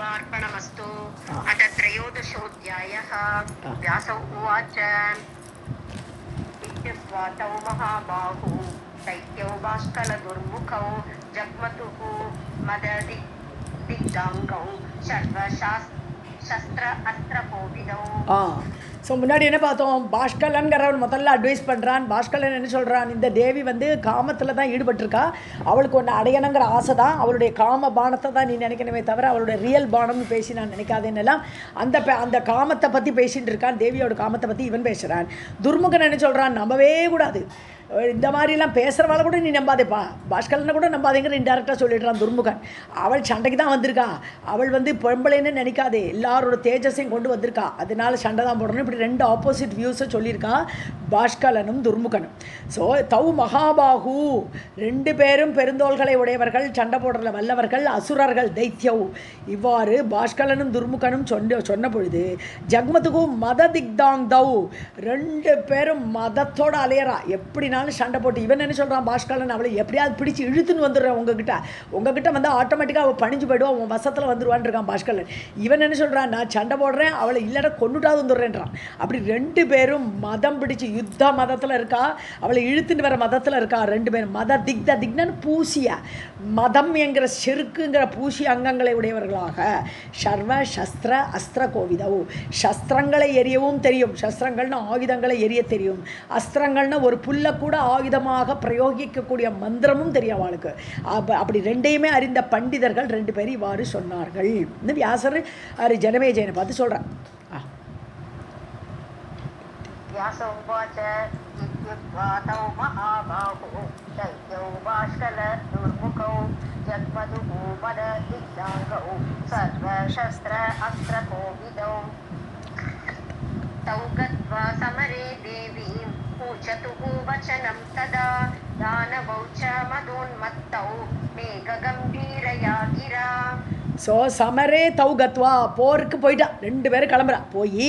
देवार्पणमस्तु। अथ त्रयोदशोऽध्यायः। व्यास उवाच इत्युक्त्वा तौ महाबाहु दैत्यौ बाष्कलदुर्मुखौ जग्मतुः मददिग्धाङ्गौ शस्त्र अस्त्रकोविदौ। ஸோ முன்னாடி என்ன பார்த்தோம், பாஷ்கலன்கிறவன் முதல்ல அட்வைஸ் பண்ணுறான். பாஷ்கலன் என்ன சொல்கிறான், இந்த தேவி வந்து காமத்தில் தான் ஈடுபட்டிருக்கா, அவளுக்கு ஒன்று அடையணுங்கிற ஆசை தான், அவளுடைய காம பானத்தை தான் நீ நினைக்கணுமே தவிர அவளுடைய ரியல் பானம்னு பேசி நான் நினைக்காதேன்னெல்லாம் அந்த காமத்தை பற்றி பேசிகிட்டு இருக்கான். தேவியோட காமத்தை பற்றி இவன் பேசுகிறான். துர்முகன் என்ன சொல்கிறான், நம்பவே கூடாது, இந்த மாதிரிலாம் பேசுகிறவாளை கூட நீ நம்பாதேப்பா, பாஷ்கலனை கூட நம்பாதேங்கிற இன்டெரக்டாக சொல்லிடுறான் துர்முகன். அவள் சண்டைக்கு தான் வந்திருக்கா, அவள் வந்து பொம்பளைன்னு நினைக்காதே, எல்லாரோட தேஜஸையும் கொண்டு வந்திருக்கா, அதனால சண்டை தான் போடணும். இப்படி ரெண்டு ஆப்போசிட் வியூஸை சொல்லியிருக்கா பாஷ்கலனும் துர்முகனும். ஸோ தௌ மகாபாகு, ரெண்டு பேரும் பெருந்தோள்களை உடையவர்கள், சண்டை போடுற வல்லவர்கள், அசுரர்கள், தைத்தியவு. இவ்வாறு பாஷ்கலனும் துர்முகனும் சொன்ன பொழுது ஜக்மதுகும் மத திக்தாங் தௌ, ரெண்டு பேரும் மதத்தோடு அலையறா, எப்படினாலும் சண்டை போட்டு. இவன் என்ன சொல்கிறான், பாஷ்கலன் அவளை எப்படியாவது பிடிச்சி இழுத்துன்னு வந்துடுறேன் உங்ககிட்ட வந்து ஆட்டோமேட்டிக்காக அவள் பணிஞ்சு போய்டுவான், உன் வசத்தில் வந்துடுவான்னு இருக்கான் பாஷ்கலன். இவன் என்ன சொல்கிறான், நான் சண்டை போடுறேன், அவளை இல்லைன்னா கொண்டுட்டாவது வந்துடுறேன்றான். அப்படி ரெண்டு பேரும் மதம் பிடிச்சி யுத்த மதத்தில் இருக்கா, அவளை இழுத்துட்டு வர மதத்தில் இருக்கா ரெண்டு பேரும். மத திக்னன்னு பூசிய மதம் என்கிற செருக்குங்கிற பூசிய அங்கங்களை உடையவர்களாக சர்வ சஸ்திர அஸ்திர கோவிதவு, சஸ்திரங்களை எரியவும் தெரியும், சஸ்திரங்கள்னு ஆயுதங்களை எரிய தெரியும், அஸ்திரங்கள்னு ஒரு புல்லை கூட ஆயுதமாக பிரயோகிக்கக்கூடிய மந்திரமும் தெரியும் அவளுக்கு. அப்படி ரெண்டையுமே அறிந்த பண்டிதர்கள் ரெண்டு பேரும் இவ்வாறு சொன்னார்கள். இந்த வியாசர் ஜனமேஜயனை பார்த்து சொல்கிறார். व्यासोवाच इत्युक्त्वा तौ महाबाहु दैत्यौ बाष्कलदुर्मुखौ जग्मतुः मददिग्धाङ्गौ सर्वशस्त्र अस्त्रकोविदौ तौ गत्वा समरे देवीं पूजतुः वचनं तदा दानवौ च मदोन्मत्तौ मेघगम्भीरया गिरा. ஸோ சமரே தௌ கத்வா, போருக்கு போயிட்டா, ரெண்டு பேரும் கிளம்புறா. போய்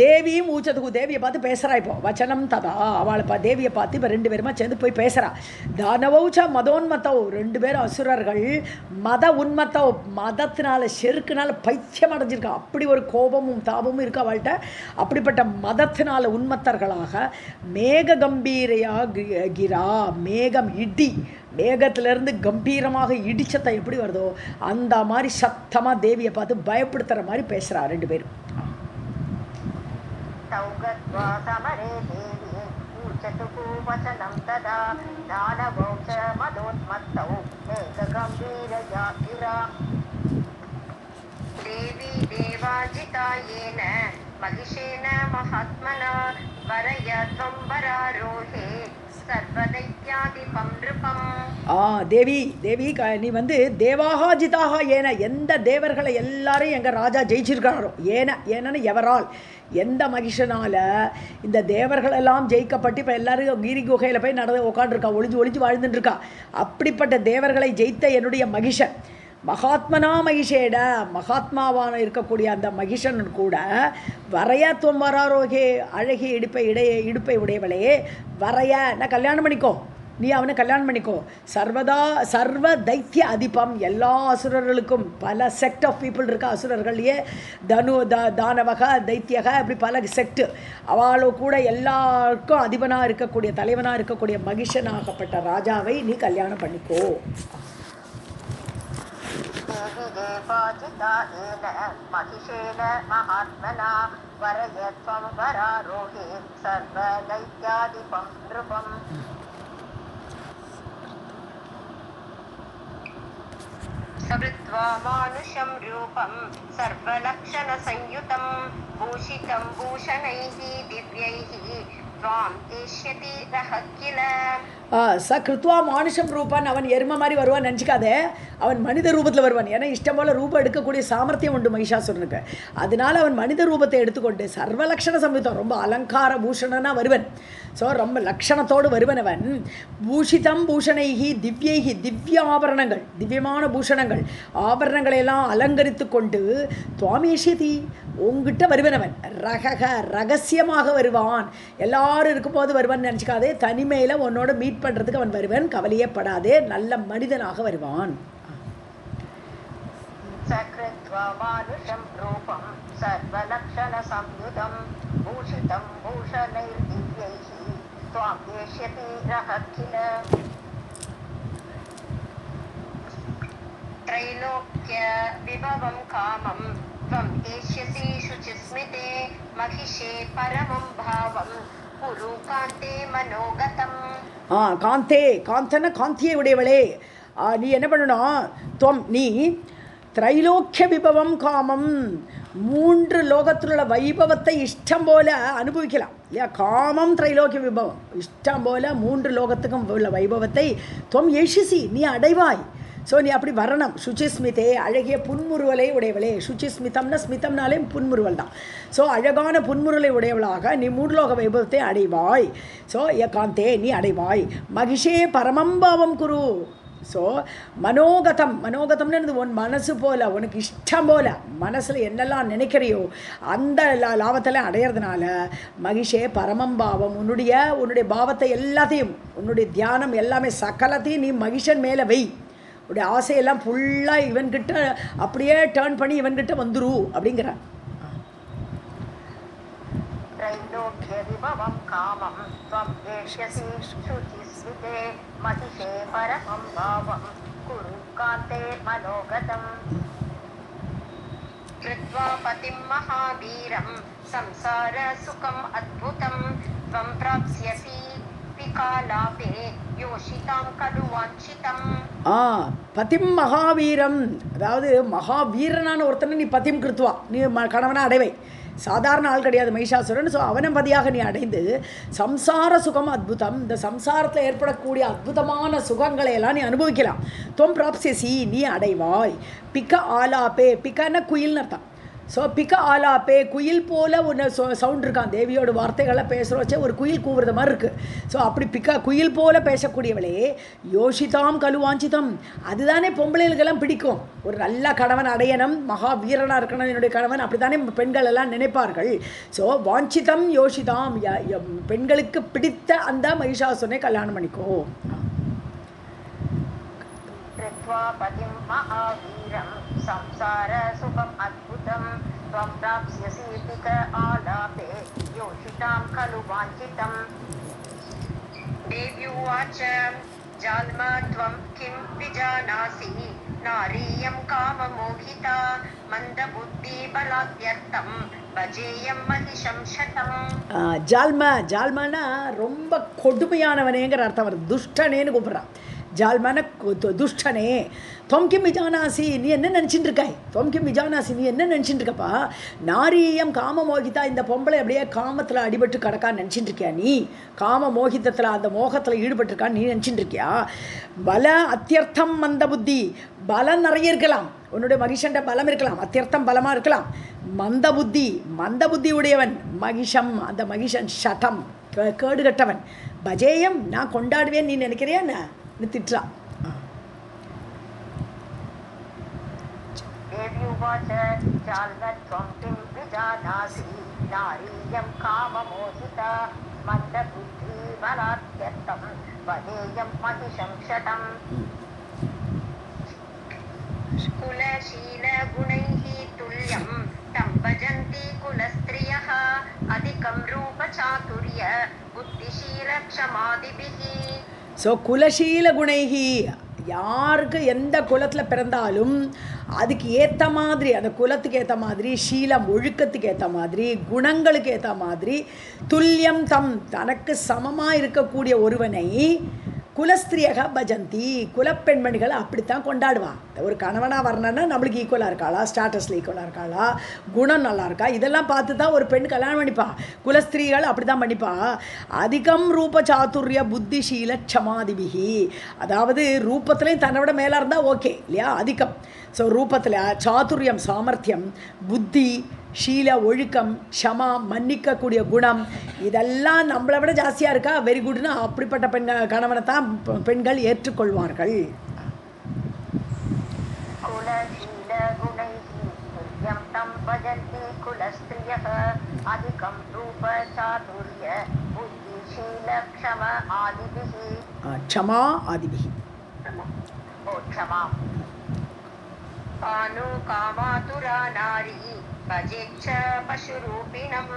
தேவியும் ஊச்சதுக்கு, தேவியை பார்த்து பேசுகிறா. இப்போ வச்சனம் ததா, அவளை தேவியை பார்த்து இப்போ ரெண்டு பேருமா சேர்ந்து போய் பேசுகிறா. தானவௌச்ச மதோன்மத்தவ், ரெண்டு பேரும் அசுரர்கள், மத உன்மத்தவ், மதத்தினால செருக்குனால பைத்தியம் அடைஞ்சிருக்கா, அப்படி ஒரு கோபமும் தாபமும் இருக்கு அவள்கிட்ட. அப்படிப்பட்ட மதத்தினால உன்மத்தர்களாக மேக கம்பீரையா கிரா, மேகம் இடி, மேகத்திலிருந்து கம்பீரமாக இடிச்சத்தை எப்படி வருதோ அந்த மாதிரி சத்தமாக தேவியை பார்த்து பயப்படுத்துகிற மாதிரி பேசுகிறா ரெண்டு பேரும். தேவி தேவாஜிதாயேன மகிஷேன மகாத்மனா வரயத்வம் வராரோஹே சர்வதைத்யாதிபம் நிருபம். தேவி நீ வந்து தேவாகா ஜிதாக ஏன, எந்த தேவர்களை எல்லாரும் எங்கள் ராஜா ஜெயிச்சிருக்காரோ, ஏன்னு எவரால், எந்த மகிஷனால் இந்த தேவர்களெல்லாம் ஜெயிக்கப்பட்டு இப்போ எல்லாரும் கீரி குகையில் போய் நடந்து உட்காந்துருக்கா, ஒளிஞ்சு வாழ்ந்துட்டுருக்கா. அப்படிப்பட்ட தேவர்களை ஜெயித்த என்னுடைய மகிஷன் மகாத்மனா மகிஷேட, மகாத்மாவான இருக்கக்கூடிய அந்த மகிஷன் கூட வரையத்துவம் வராரோகே, அழகிய இடுப்பை உடையவளே, வரைய நான் கல்யாணம் பண்ணிக்கோ, நீ அவனை கல்யாணம் பண்ணிக்கோ. சர்வ தைத்திய அதிபம், எல்லா அசுரர்களுக்கும் பல செக்ட் ஆஃப் பீப்புள் இருக்கா அசுரர்கள்லையே, தானவக தைத்தியக, அப்படி பல செக்ட், அவளோ கூட எல்லாருக்கும் அதிபனாக இருக்கக்கூடிய தலைவனாக இருக்கக்கூடிய மகிஷனாகப்பட்ட ராஜாவை நீ கல்யாணம் பண்ணிக்கோ. மகிஷேன மகாத்மனா வரயத்வம் வராரோஹே சர்வதைத்யாதிபம் நிருபம். सवृत्वा मानुषं रूपं सर्वलक्षणसंयुतं भूषितं भूषणैः दिव्यैः त्वां केष्यति रः किल. ச கிருத்வா மானுஷம் ரூபான், அவன் எரும மாதிரி வருவான் நினச்சிக்காதே, அவன் மனித ரூபத்தில் வருவான். ஏன்னா இஷ்டம் போல் ரூபம் எடுக்கக்கூடிய சாமர்த்தியம் உண்டு மகிஷாசுரனுக்கு. அதனால் அவன் மனித ரூபத்தை எடுத்துக்கொண்டு சர்வலக்ஷண சம்யுத்தம், ரொம்ப அலங்கார பூஷணனாக வருவன். ஸோ ரொம்ப லக்ஷணத்தோடு வருவன் அவன். பூஷிதம் பூஷணைகி திவ்யைகி, திவ்ய ஆபரணங்கள், திவ்யமான பூஷணங்கள், ஆபரணங்களையெல்லாம் அலங்கரித்து கொண்டு துவாமேஷதி, உங்ககிட்ட வருவன் அவன். ரகசியமாக வருவான், எல்லாரும் இருக்கும்போது வருவான்னு நினச்சிக்காதே, தனிமையில் உன்னோட மீட் பண்ணுறதுக்கு அவன் வருவன், கவலையே படாதே, நல்ல மனிதனாக வருவான். சக்ரத்வ सकृत्वामानुषं रूपं सर्वलक्षणसंयुतं भूषितं भूषणैर्दिव्यैः त्वां येष्यति रः किल त्रैलोक्य विभवं कामं त्वं एष्यसि शुचिस्मिते महिषे परमं भावं कुरु कान्ते मनोगतम् காந்தே காந்தன காந்தியை உடையவளே நீ என்ன பண்ணணும் துவம் நீ திரைலோக்கிய விபவம் காமம் 3 லோகத்தில் உள்ள வைபவத்தை இஷ்டம் போல அனுபவிக்கலாம் இல்லையா காமம் திரைலோக்கிய விபவம் இஷ்டம் போல 3 லோகத்துக்கும் உள்ள வைபவத்தை துவம் ஏஷிசி நீ அடைவாய் ஸோ நீ அப்படி வரணும் சுச்சிஸ்மிதே அழகிய புன்முறுவலை உடையவளே சுச்சிஸ்மிதம்னா ஸ்மிதம்னாலே புன்முறுவல் தான் ஸோ அழகான புன்முறுவலை உடையவளாக நீ 3 லோக வைபவத்தை அடைவாய் ஸோ காந்தே நீ அடைவாய் மகிஷே பரமம்பாவம் குரு ஸோ மனோகதம்னு உன் மனசு போல் உனக்கு இஷ்டம் போல் மனசில் என்னெல்லாம் நினைக்கிறியோ அந்த லாபத்தில் அடையிறதுனால மகிஷே பரமம்பாவம் உன்னுடைய பாவத்தை எல்லாத்தையும் உன்னுடைய தியானம் எல்லாமே சகலத்தையும் நீ மகிஷன் மேலே வை உடைய ஆசையெல்லாம் ஃபுல்லாக இவன்கிட்ட அப்படியே டேர்ன் பண்ணி இவன்கிட்ட வந்துரு அப்படிங்கிறான் त्रैलोक्य विभवं कामं त्वं एष्यसि शुचिस्मिते महिषे परमं भावं कुरु कान्ते मनोगतम् कृत्वा पतिं महावीरं संसारसुखम् अद्भुतं त्वं प्राप्स्यसि विकालापे योषितां खलु वाञ्छितम् பதிம் மகாவீரம் அதாவது மகாவீரனான ஒருத்தனை நீ பதிம் கிருத்துவா நீ கணவனை அடைவை சாதாரண ஆள் கிடையாது மகிஷாசுரன் ஸோ அவனை பதியாக நீ அடைந்து சம்சார சுகம் அத்புதம் இந்த சம்சாரத்தில் ஏற்படக்கூடிய அற்புதமான சுகங்களை எல்லாம் நீ அனுபவிக்கலாம் தொம் பிராப்சியசி நீ அடைவாய் பிக்க ஆலாப்பே பிக்கன்னா குயில்னு அர்த்தம் ஸோ பிக்க ஆலாப்பே குயில் போல் ஒன்று சவுண்ட் இருக்கான் தேவியோட வார்த்தைகளை பேசுகிற வச்சே ஒரு குயில் கூவுறது மாதிரி இருக்குது ஸோ அப்படி குயில் போல் பேசக்கூடியவளே யோஷிதாம் கலுவாஞ்சிதம் அதுதானே பொம்பளைகளுக்கெல்லாம் பிடிக்கும் ஒரு நல்ல கணவன் அடையணும் மகா வீரனாக இருக்கணும் என்னுடைய கணவன் அப்படி தானே பெண்கள் எல்லாம் நினைப்பார்கள் ஸோ வாஞ்சிதம் யோஷிதாம் பெண்களுக்கு பிடித்த அந்த மகிஷாசுரனை கல்யாணம் பண்ணிக்கோ पतिं महावीरं संसारसुखम् अद्भुतं त्वं प्राप्स्यसि पिक आलापे योषितां खलु वाञ्छितम् देव्युवाच जाल्म त्वं किं विजानासि नारीयं काममोहिता मन्दबुद्धिबलाद्यर्थं भजेयं महिषं शतम् ஜால்மனா ரொம்ப கொடுமையானவனேங்கிற அர்த்தம் வருது துஷ்டனேன்னு கூப்பிட்றான் ஜால்மான துஷ்டனே தொம்கிம் விஜானாசி நீ என்ன நினச்சிட்டு இருக்காய் தொம்கிம் விஜானாசி நீ என்ன நினச்சிட்டு இருக்கப்பா நாரீயம் காம மோகிதா இந்த பொம்பளை அப்படியே காமத்தில் அடிபட்டு கிடக்கான்னு நினச்சிட்டு இருக்கியா நீ காம மோகிதத்தில் அந்த மோகத்தில் ஈடுபட்டிருக்கான்னு நீ நினச்சிட்டு இருக்கியா பல அத்தியர்த்தம் மந்த புத்தி பலம் நிறைய இருக்கலாம் உன்னுடைய மகிஷன்ட பலம் இருக்கலாம் அத்தியர்த்தம் பலமாக இருக்கலாம் மந்த புத்தி உடையவன் மகிஷம் அந்த மகிஷன் ஷடம் கேடு கட்டவன் பஜேயம் நான் கொண்டாடுவேன் நீ நினைக்கிறியா என்ன திட்டா देव्युवाच चाल्मत्वं किं विजानासि नारीयं काममोहिता मन्दबुद्धिबलाद्यर्थं वदेयं महिषं शतम् कुलशीलगुणैः तुल्यं तं भजन्ति कुलस्त्रियः अधिकं रूपचातुर्य बुद्धिशीलक्षमादिभिः ஸோ குலசீல குணைகி யாருக்கு எந்த குலத்தில் பிறந்தாலும் அதுக்கு ஏற்ற மாதிரி அந்த குலத்துக்கு ஏற்ற மாதிரி சீலம் ஒழுக்கத்துக்கு ஏற்ற மாதிரி குணங்களுக்கு ஏற்ற மாதிரி துல்லியம் தனக்கு சமமாக இருக்கக்கூடிய ஒருவனை குலஸ்திரியக பஜந்தி குலப்பெண்மணிகள் அப்படித்தான் கொண்டாடுவான் ஒரு கணவனாக வரணுன்னா நம்மளுக்கு ஈக்குவலாக இருக்காளா ஸ்டாட்டஸில் ஈக்குவலாக இருக்காளா குணம் நல்லா இருக்கா இதெல்லாம் பார்த்து தான் ஒரு பெண் கல்யாணம் பண்ணிப்பா குலஸ்திரீகள் அப்படி தான் பண்ணிப்பா அதிகம் ரூப சாதுரிய புத்திஷீல க்ஷமாதிபிகி அதாவது ரூபத்துலேயும் தன்னை விட மேலே இருந்தால் ஓகே இல்லையா அதிகம் ஸோ ரூபத்தில் சாதுரியம் சாமர்த்தியம் புத்தி ஷீல ஒழுக்கம் க்ஷமா மன்னிக்கக்கூடிய குணம் இதெல்லாம் நம்மளை விட ஜாஸ்தியாக இருக்கா வெரி குட்னு அப்படிப்பட்ட கணவனை தான் பெண்கள் ஏற்றுக்கொள்வார்கள் க்ஷமா ஆதிபிஹி कानो कामातुरा नारी भजेच्छ पशुरूपिणं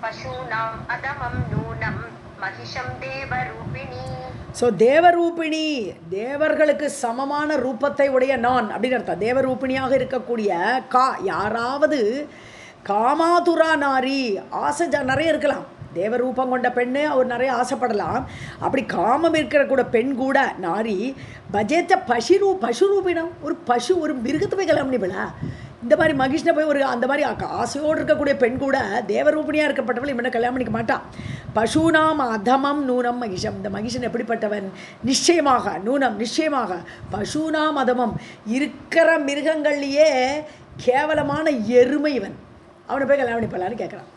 पशूनाम् अधमं नूनं महिषं देवरूपिणी. ஸோ தேவரூபிணி, தேவர்களுக்கு சமமான ரூபத்தை உடைய நான் அப்படின்னு அர்த்தம். தேவரூபிணியாக இருக்கக்கூடிய யாராவது காமாதுரா நாரி, ஆசை நிறைய இருக்கலாம். தேவரூபம் கொண்ட பெண்ணு அவர் நிறைய ஆசைப்படலாம். அப்படி காமம் இருக்கிற கூட பெண் கூட நாரி பஜேத்த பசுரூபினம், ஒரு பசு, ஒரு மிருகத்தை போய் கல்யாணம் பண்ணிப்படா. இந்த மாதிரி மகிஷ்னை போய் ஒரு அந்த மாதிரி ஆசையோடு இருக்கக்கூடிய பெண் கூட தேவரூபிணியாக இருக்கப்பட்டவள் இவனை கல்யாணம் பண்ணிக்க மாட்டான். பசுனாம் அதமம் நூனம் மகிஷம். இந்த மகிஷன் எப்படிப்பட்டவன்? நிச்சயமாக நூனம், நிச்சயமாக பசுனாம் அதமம், இருக்கிற மிருகங்கள்லேயே கேவலமான எருமை இவன். அவனை போய் கல்யாணம் பண்ணிப்பலான்னு கேட்குறான்.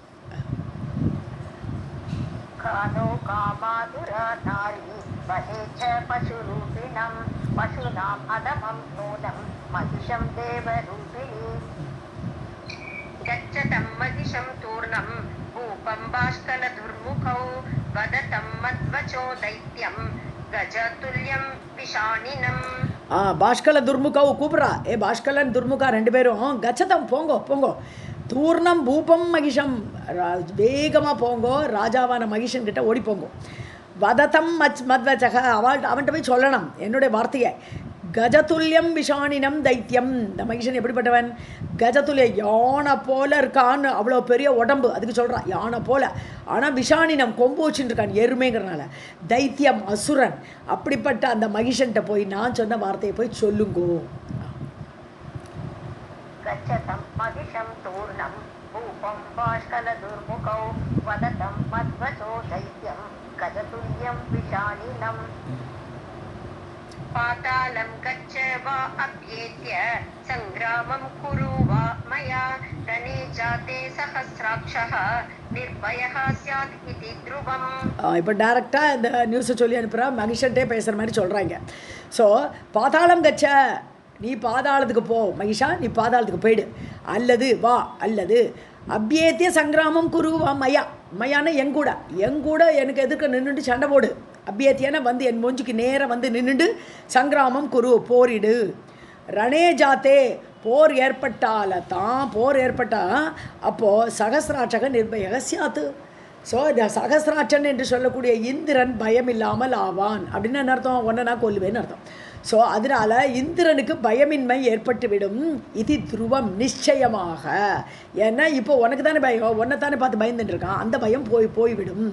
कानो कामातुरा नारी बहेच्छ पशुरूपिणं पशूनाम् अधमं नूनं महिषं देवरूपिणी. गच्छतं महिषं तूर्णं भूपं बाष्कलदुर्मुखौ वदतं मद्वचो दैत्यं गजतुल्यं विषाणिनं. பாஷ்கல துர்முகவு கூப்பிட்றா. பாஷ்கலன் துர்முகா ரெண்டு பேரும் கச்சதம் போங்கோ போங்கோ, தூர்ணம் பூபம் மகிஷம், வேகமாக போங்கோ, ராஜாவான மகிஷன் கிட்ட ஓடி போங்கோ. வதத்தம் மத்வச்சக, அவன்கிட்ட போய் சொல்லணும் என்னுடைய வார்த்தையை. கஜதுல்யம் விஷாணினம் தைத்தியம். இந்த மகிஷன் எப்படிப்பட்டவன்? கஜதுல்ய, யானை போல இருக்கான்னு, அவ்வளோ பெரிய உடம்பு, அதுக்கு சொல்கிறான் யானை போல. ஆனால் விஷாணினம், கொம்பு வச்சுட்டு இருக்கான் எருமைங்கிறனால. தைத்தியம், அசுரன். அப்படிப்பட்ட அந்த மகிஷன்கிட்ட போய் நான் சொன்ன வார்த்தையை போய் சொல்லுங்கோ. गच्छतं महिषं तूर्णं भूपं बाष्कलदुर्मुखौ वदतं मद्वचो दैत्यं गजतुल्यं विषाणिनं. पातालं गच्छ वा अभ्येत्य सङ्ग्रामं कुरु वा मया रणे जाते सहस्राक्षः निर्भयः स्यात् इति ध्रुवम्. இப்போ டேரெக்டாக இந்த நியூஸை சொல்லி அனுப்புகிறா, மகிஷன்ட்டே பேசுகிற மாதிரி சொல்கிறாங்க. ஸோ பாதாளம் கச்ச, நீ பாதாளத்துக்கு போ மகிஷா, நீ பாதாளத்துக்கு போயிடு. அல்லது வா, அல்லது அபியேத்திய சங்கிராமம் குரு வா மயா, மயான எங்கூட எனக்கு எதிர்க்க நின்றுட்டு சண்டை போடு. அபியேத்தியான வந்து என் மூஞ்சிக்கு நேராக வந்து நின்றுட்டு சங்கிராமம் குரு, போரிடு. ரணே ஜாத்தே, போர் ஏற்பட்டால் அப்போது சகசிராட்சக நிர்பயக சியாத்து. ஸோ இந்த சகசிராட்சன் என்று சொல்லக்கூடிய இந்திரன் பயம் இல்லாமல் ஆவான் அப்படின்னு என்ன அர்த்தம்? ஒன்றை நான் கொல்லுவேன்னு அர்த்தம். ஸோ அதனால் இந்திரனுக்கு பயமின்மை ஏற்பட்டுவிடும். இது துருவம், நிச்சயமாக. ஏன்னா இப்போ உனக்கு தானே பயம், உன்னை தானே பார்த்து பயந்துட்டுருக்கான், அந்த பயம் போய்விடும்.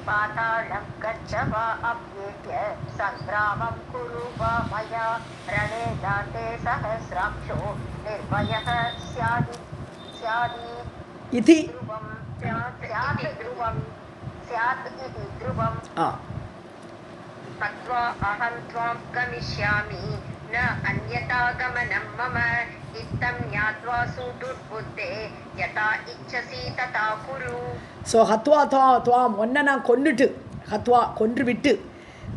पातालं गच्छ वा अभ्येत्य सङ्ग्रामं कुरु वा मया रणे जाते सहस्राक्षो निर्भयः स्यात् इति ध्रुवम्. अत्वा अहं त्वां गमिष्यामि न अन्यथा गमनं मम इत्थं ज्ञात्वा सुदुर्बुद्धे यथा इच्छसि तथा कुरु. ஸோ ஹத்வா துவாம், ஒன்றை நான் கொன்று விட்டு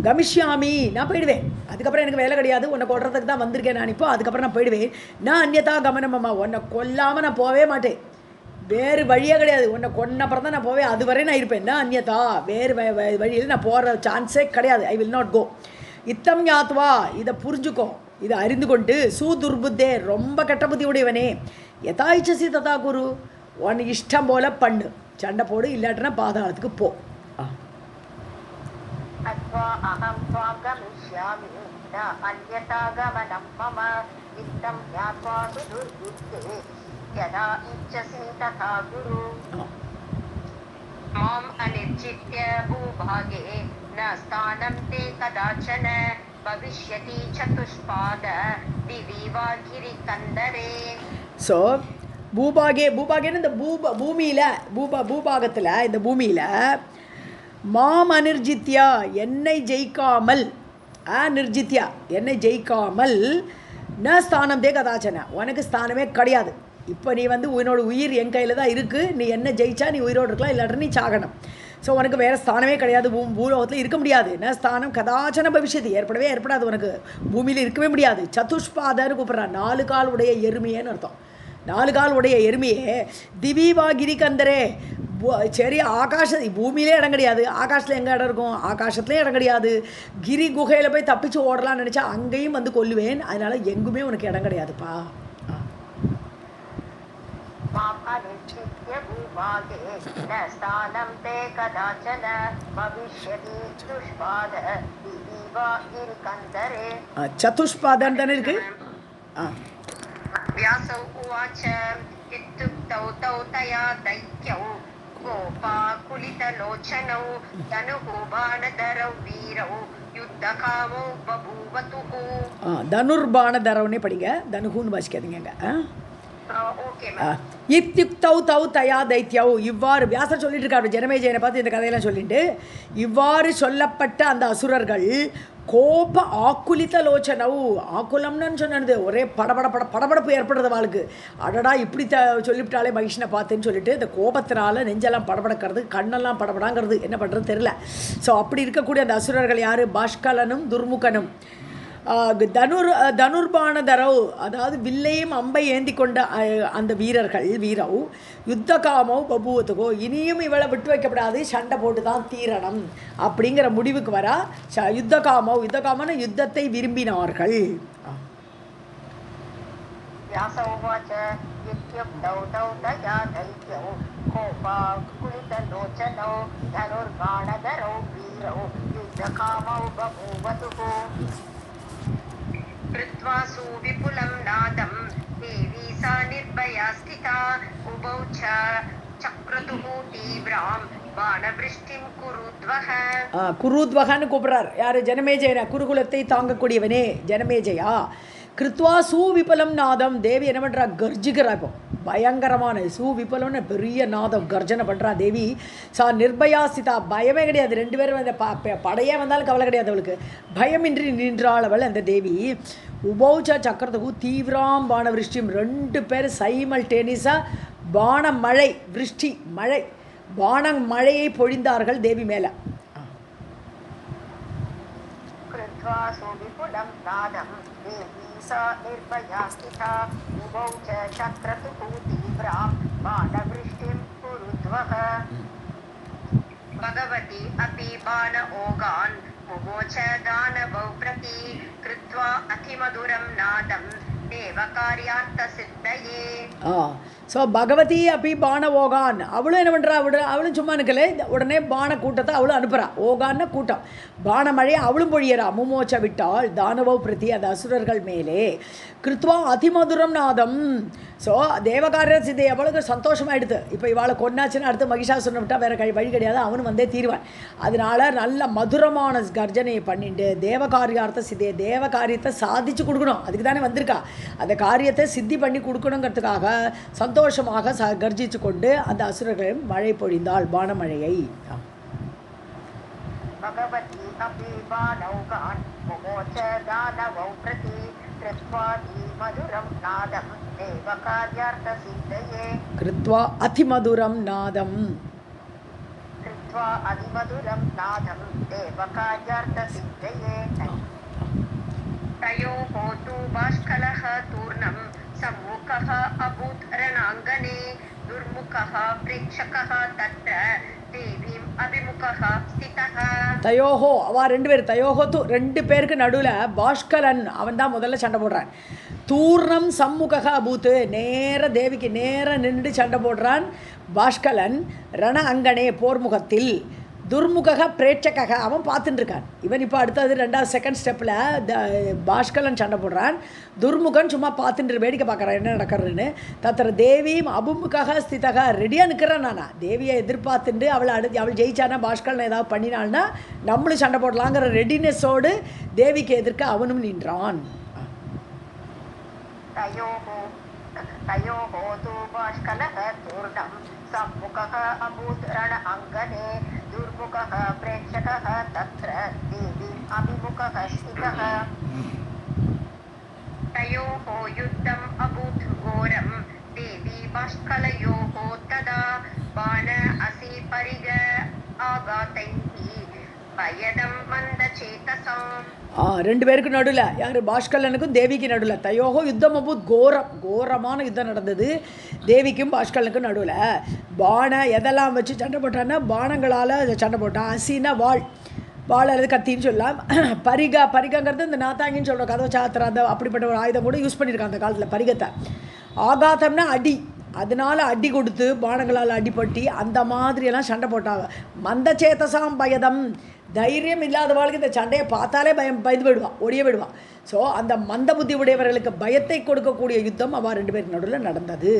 கமிஷ்யாமி, நான் போயிடுவேன். அதுக்கப்புறம் எனக்கு வேலை கிடையாது, உன்னை கொல்றதுக்கு தான் வந்திருக்கேன் நான் இப்போ, அதுக்கப்புறம் நான் போயிடுவேன். நான் அந்நியதா கமனம்மா, உன்னை கொல்லாமல் நான் போகவே மாட்டேன், வேறு வழியே கிடையாது. உன்னை கொன்னப்புறம் தான் நான் போவேன், அதுவரை நான் இருப்பேன். நான் அந்நியதா, வேறு வழியில் நான் போகிற சான்ஸே கிடையாது. I will not go. இத்தம் யாத்வா, இதை புரிஞ்சுக்கோ, இதை அறிந்து கொண்டு சூதுர்புத்தே, ரொம்ப கெட்ட புத்தி உடையவனே, யதா இச்சசி ததா குரு, உன் இஷ்டம் போல பண்ணு, சண்டை போடு, இல்லாட்டினா பாதாளத்துக்கு போ. अत्वा अहं त्वां गमिष्यामि न अन्यथा गमनं मम इत्थं ज्ञात्वा सुदुर्बुद्धे यदा इच्छसि तथा कुरु. माम् अनिर्जित्य भूभागे न स्थानं ते कदाचन भविष्यति चतुष्पाद दिवि वा गिरिकन्दरे. ஸோ பூபாகேன்னு இந்த பூபாகத்தில், இந்த பூமியில் மாம் அனிர்ஜித்யா, என்னை ஜெயிக்காமல், அநிர்ஜித்யா என்னை ஜெயிக்காமல், ந ஸ்தானம் தே கதாச்சன, உனக்கு ஸ்தானமே கிடையாது. இப்போ நீ வந்து உன்னோட உயிர் என் கையில் தான் இருக்குது, நீ என்ன ஜெயிச்சா நீ உயிரோடு இருக்கலாம், இல்லாட்ட நீ சாகணும். ஸோ உனக்கு வேறு ஸ்தானமே கிடையாது, பூலோகத்தில் இருக்க முடியாது. ந ஸ்தானம் கதாச்சன பவிஷ்யதி, ஏற்படாது, உனக்கு பூமியில் இருக்கவே முடியாது. சதுஷ்பாதன்னு கூப்பிட்றான், 4 கால் உடைய எருமையேன்னு அர்த்தம். 4 கால் உடைய எருமையே. திவீவா கிரிகந்தரே, சரி பூமியிலே இடம் கிடையாது, ஆகாசத்தில் எங்கே இடம் இருக்கும்? ஆகாசத்துலேயும் இடம் கிடையாது. கிரி குகையில் போய் தப்பிச்சு ஓடலாம்னு நினச்சா அங்கேயும் வந்து கொல்லுவேன். அதனால் எங்குமே உனக்கு இடம் கிடையாதுப்பா. சதுஷ்பாதன் தானே இருக்கு. व्यासौ उवाच इत्युक्तौ तौ तया दैत्यौ गोपाकुलितलोचनौ धनुः बाणधरौ वीरौ युद्धकामौ बभूवतुः. தனுர்பாணதரவுனே படிங்க, தனுகுன்னு வாசிக்காதீங்க. ஓகே. இத்யுக்தௌ தௌ தயா தைத்யௌ, இவ்வாறு வியாசர் சொல்லிட்டு இருக்காரு ஜனமேஜயனை பார்த்து இந்த கதையெல்லாம் சொல்லிட்டு, இவ்வாறு சொல்லப்பட்ட அந்த அசுரர்கள் கோப ஆக்குலித்த லோச்சனவு, ஆக்குலம்னு சொன்னது ஒரே படபடப்பு ஏற்படுறது வாழ்க்கு. அடடா இப்படி சொல்லிவிட்டாலே மகிஷனை பார்த்துன்னு சொல்லிட்டு இந்த கோபத்தினால நெஞ்செல்லாம் படபடக்கிறது, கண்ணெல்லாம் படபடாங்கிறது, என்ன பண்ணுறது தெரில. ஸோ அப்படி இருக்கக்கூடிய அந்த அசுரர்கள் யார்? பாஷ்கலனும் துர்முகனும். தனுர்பாணதரவு, அதாவது வில்லையும் அம்பை ஏந்தி கொண்ட அந்த வீரர்கள் வீரவு யுத்தகாமோ பபுவத்துக்கோ, இனியும் இவளை விட்டு வைக்கப்படாது, சண்டை போட்டு தான் தீரணும் அப்படிங்கிற முடிவுக்கு வரா. யுத்தகாமன யுத்தத்தை விரும்பினார்கள். कृत्वा सुविपुलं नादं देवी सा निर्भया स्थिता उभौ च चक्रतुः तीव्रां बाणवृष्टिं कुरुद्वः. குருத்வகன்னு கூப்பிடுறார் யார்? ஜனமேஜயனை. குருகுலத்தை தாங்கக்கூடியவனே ஜனமேஜயா. கிருத்வா சூவிபலம் நாதம், தேவி என்ன பண்ணுறா? கர்ஜிக்கிறா. இப்போ பயங்கரமான சூவிபலம்னு பெரிய நாதம் கர்ஜனை பண்ணுறா தேவி. சா நிர்பயா ஸ்திதா, பயமே கிடையாது. ரெண்டு பேரும் அந்த படையே வந்தாலும் கவலை கிடையாது அவளுக்கு. பயமின்றி நின்றாள் அவள் அந்த தேவி. உபௌச்ச சக்கரத்துக்கு தீவிராம் பான விருஷ்டியும், ரெண்டு பேர் சைமல்டேனியஸாக பான மழை, விருஷ்டி மழை, பான மழையை பொழிந்தார்கள் தேவி மேலே. भगवती अपि बाण ओगान् मुमोच दानवौ प्रति कृत्वा अतिमधुरं नादं देवकार्यार्थसिद्धये. ஸோ பகவதி அப்படி பான ஓகான், அவளும் என்ன பண்ணுறா? அவளும் சும்மா நிற்கல, உடனே பான கூட்டத்தை அவளும் அனுப்புகிறா. ஓகான்னு கூட்டம், பான மழையை அவளும் பொழியறா. முமோச்ச விட்டாள் தானவ பிரதி, அந்த அசுரர்கள் மேலே. கிருத்வா அதிமதுரம் நாதம். ஸோ தேவகாரிய சிதை அவளுக்கு சந்தோஷமாயிடுது. இப்போ இவாளை கொன்னாச்சுன்னு அடுத்து மகிஷாசுரனை விட்டால் வேறு வழி கிடையாது, அவனும் வந்தே தீர்வான். அதனால நல்ல மதுரமான கர்ஜனையை பண்ணிட்டு தேவகாரியார்த்த சிதையை, தேவ காரியத்தை சாதிச்சு கொடுக்கணும், அதுக்கு தானே வந்திருக்கா. அந்த காரியத்தை சித்தி பண்ணி கொடுக்கணுங்கிறதுக்காக சந்தோஷமாக கர்ஜிச்சு கொண்டு அந்த அசுரர்கள் மழை பொழிந்தாள், பானமழையை. கிருத்வா அதிமதுரம் நாதம் तयोः तु बाष्कलः तूर्णं सम्मुखः अभूत् रणाङ्गने दुर्मुखः प्रेक्षकः तत्र देवीम् अभिमुखः स्थितः. தயோஹோ, அவா ரெண்டு பேர், தயோஹோ தூ, ரெண்டு பேருக்கு நடுவில் பாஷ்கலன் அவன் தான் முதல்ல சண்டை போடுறான். தூர்ணம் சம்முக அபூத்து, நேர தேவிக்கு நேர நின்று சண்டை போடுறான் பாஷ்கலன். ரண அங்கனே, போர்முகத்தில். துர்முக பிரேட்சக, அவன் பார்த்துட்டு இருக்கான். இவன் இப்போ அடுத்தது ரெண்டாவது செகண்ட் ஸ்டெப்பில் பாஷ்கலன் சண்டை போடுறான். துர்முகன் சும்மா பார்த்துட்டு வேடிக்கை பார்க்குறான் என்ன நடக்கிறதுன்னு. தத்திர தேவியும் அபுமுக ஸ்திதக, ரெடியாக நிற்கிறான். நானா தேவியை எதிர்பார்த்துட்டு அவள் ஜெயிச்சானா, பாஷ்கலன் ஏதாவது பண்ணினான்னா நம்மளும் சண்டை போடலாங்கிற ரெடினஸோடு தேவிக்கு எதிர்க்க அவனும் நின்றான். सम्मुखः अभूत् रण अङ्गने दुर्मुखः प्रेक्षकः तत्र देवीम् अभिमुखः स्थितः. तयोः युद्धम् अभूत् घोरं देवी बाष्कलयोः तदा बाण असि परिग आघातैः भयदं मन्दचेतसाम्. ரெண்டு பேருக்கு நடுவில் யார் பாஷ்கலனுக்கும் தேவிக்கு நடுவில் தயோகோ யுத்தம் அபூத் கோரமான யுத்தம் நடந்தது தேவிக்கும் பாஷ்கலனுக்கும் நடுவில். எதெல்லாம் வச்சு சண்டை போட்டான்னா பானங்களால் சண்டை போட்டான். அசினா வாள் அல்லது கத்தின்னு சொல்லலாம். பரிகங்கிறது இந்த நாத்தாங்கின்னு சொல்கிற கதவை சாத்திர அந்த அப்படிப்பட்ட ஒரு ஆயுதம் கூட யூஸ் பண்ணியிருக்காங்க அந்த காலத்தில் பரிகத்தை. ஆகாதம்னா அடி, அதனால் அடி கொடுத்து பானங்களால் அடிப்பட்டி அந்த மாதிரியெல்லாம் சண்டை போட்டாங்க. மந்த சேத்தசாம் பயதம், தைரியம் இல்லாதவாளுக்கு இந்த சண்டையை பார்த்தாலே பயந்து போயிடுவான், ஒடிய விடுவான். ஸோ அந்த மந்த புத்தி உடையவர்களுக்கு பயத்தை கொடுக்கக்கூடிய யுத்தம் அவள் ரெண்டு பேருக்கு நடுவில் நடந்தது.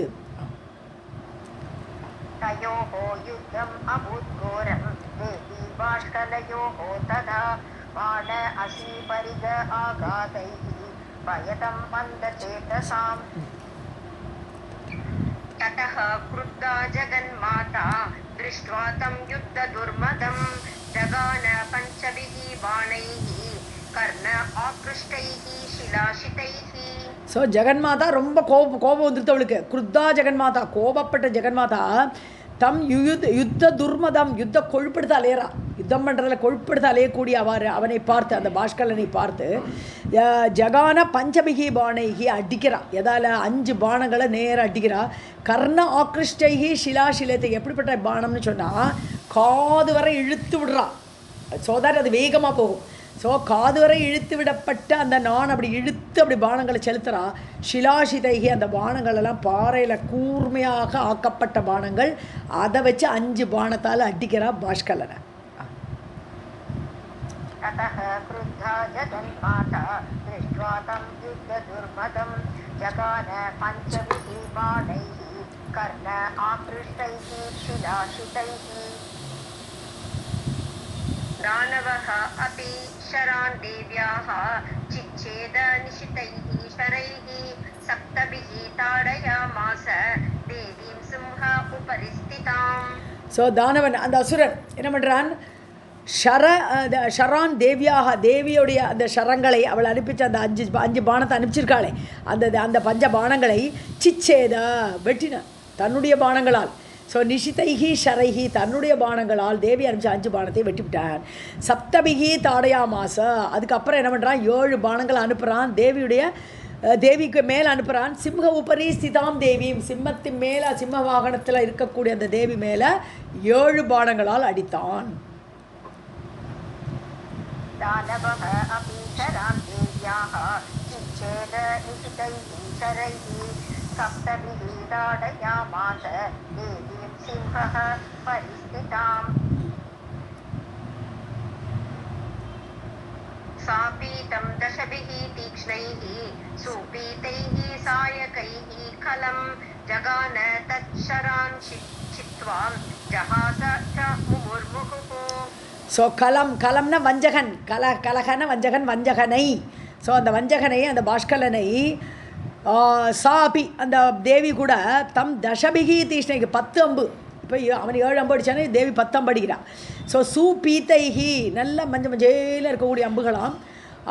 ततः क्रुद्धा जगन्माता दृष्ट्वा तं युद्धदुर्मदं जगान पञ्चभिः बाणैः कर्ण आकृष्टैः शिलाशितैः. ஸோ ஜெகன்மாதா ரொம்ப கோபம் வந்துருத்து அவளுக்கு. குருத்தா ஜெகன்மாதா, கோபப்பட்ட ஜெகன்மாதா தம் யுத்த துர்மதம், யுத்த கொழுப்படுத்த அலையறா, யுத்தம் பண்ணுறதுல கொழுப்படுத்த அலையக்கூடிய அவனை பார்த்து, அந்த பாஷ்கலனை பார்த்து ஜகான பஞ்சபிகி பானைகி அடிக்கிறா. எதால் 5 பானங்களை நேராக அடிக்கிறா. கர்ண ஆக்ரிஷ்டைகி ஷிலாஷிலத்தை, எப்படிப்பட்ட பானம்னு சொன்னால் காது வரை இழுத்து விடுறா. சோதாரி அது வேகமாக போகும். ஸோ காது வரை இழுத்து விடப்பட்ட அந்த நான் அப்படி இழுத்து அப்படி பானங்களை செலுத்துகிறா. ஷிலாஷிதைகி, அந்த பானங்களெல்லாம் பாறையில் கூர்மையாக ஆக்கப்பட்ட பானங்கள், அதை வச்சு 5 பானத்தால் அடிக்கிறா பாஷ்கலனை. दानवः अपि शरान् देव्याः चिच्छेद निशितैः शरैः सप्तभिः ताडयामास देवीं सिंह उपरि स्थिताम्. ஸோ தானவன் அந்த அசுரன் என்ன பண்ணுறான், ஷரான் தேவியாக, தேவியுடைய அந்த ஷரங்களை அவள் அனுப்பிச்சு அந்த 5 பானத்தை அனுப்பிச்சிருக்காளே, அந்த பஞ்ச பானங்களை சிச்சேத வெட்டின தன்னுடைய பானங்களால். ஸோ நிஷிதைகி ஷரைகி, தன்னுடைய பானங்களால் தேவி அனுப்பிச்ச 5 பானத்தை வெட்டிவிட்டான். சப்தபிகி தாடையா மாச, அதுக்கப்புறம் என்ன பண்ணுறான், 7 பானங்களை அனுப்புகிறான் தேவிக்கு மேலே அனுப்புகிறான். சிம்ஹ உபரி ஸ்திதாம் தேவியும், சிம்மத்தின் மேலே சிம்ம வாகனத்தில் இருக்கக்கூடிய அந்த தேவி மேலே 7 பானங்களால் அடித்தான். सापीतं दशभिः तीक्ष्णैः सुपीतैः सायकैः खलं जगान तच्छरान् चित्वा जहास च मुमुर्मुहुः. ஸோ கலம்னா வஞ்சகன், கலகன வஞ்சகன், வஞ்சகனை. ஸோ அந்த வஞ்சகனை, அந்த பாஷ்கலனை சாபி, அந்த தேவி கூட தம் தசபிகி தீஷ்ணைக்கு 10 அம்பு, இப்போ அவன் 7 அம்பு அடித்தானே, தேவி 10 அம்பு அடிக்கிறான். ஸோ சூபீத்தைஹி, நல்ல மஞ்சள் இருக்கக்கூடிய அம்புகளாம்.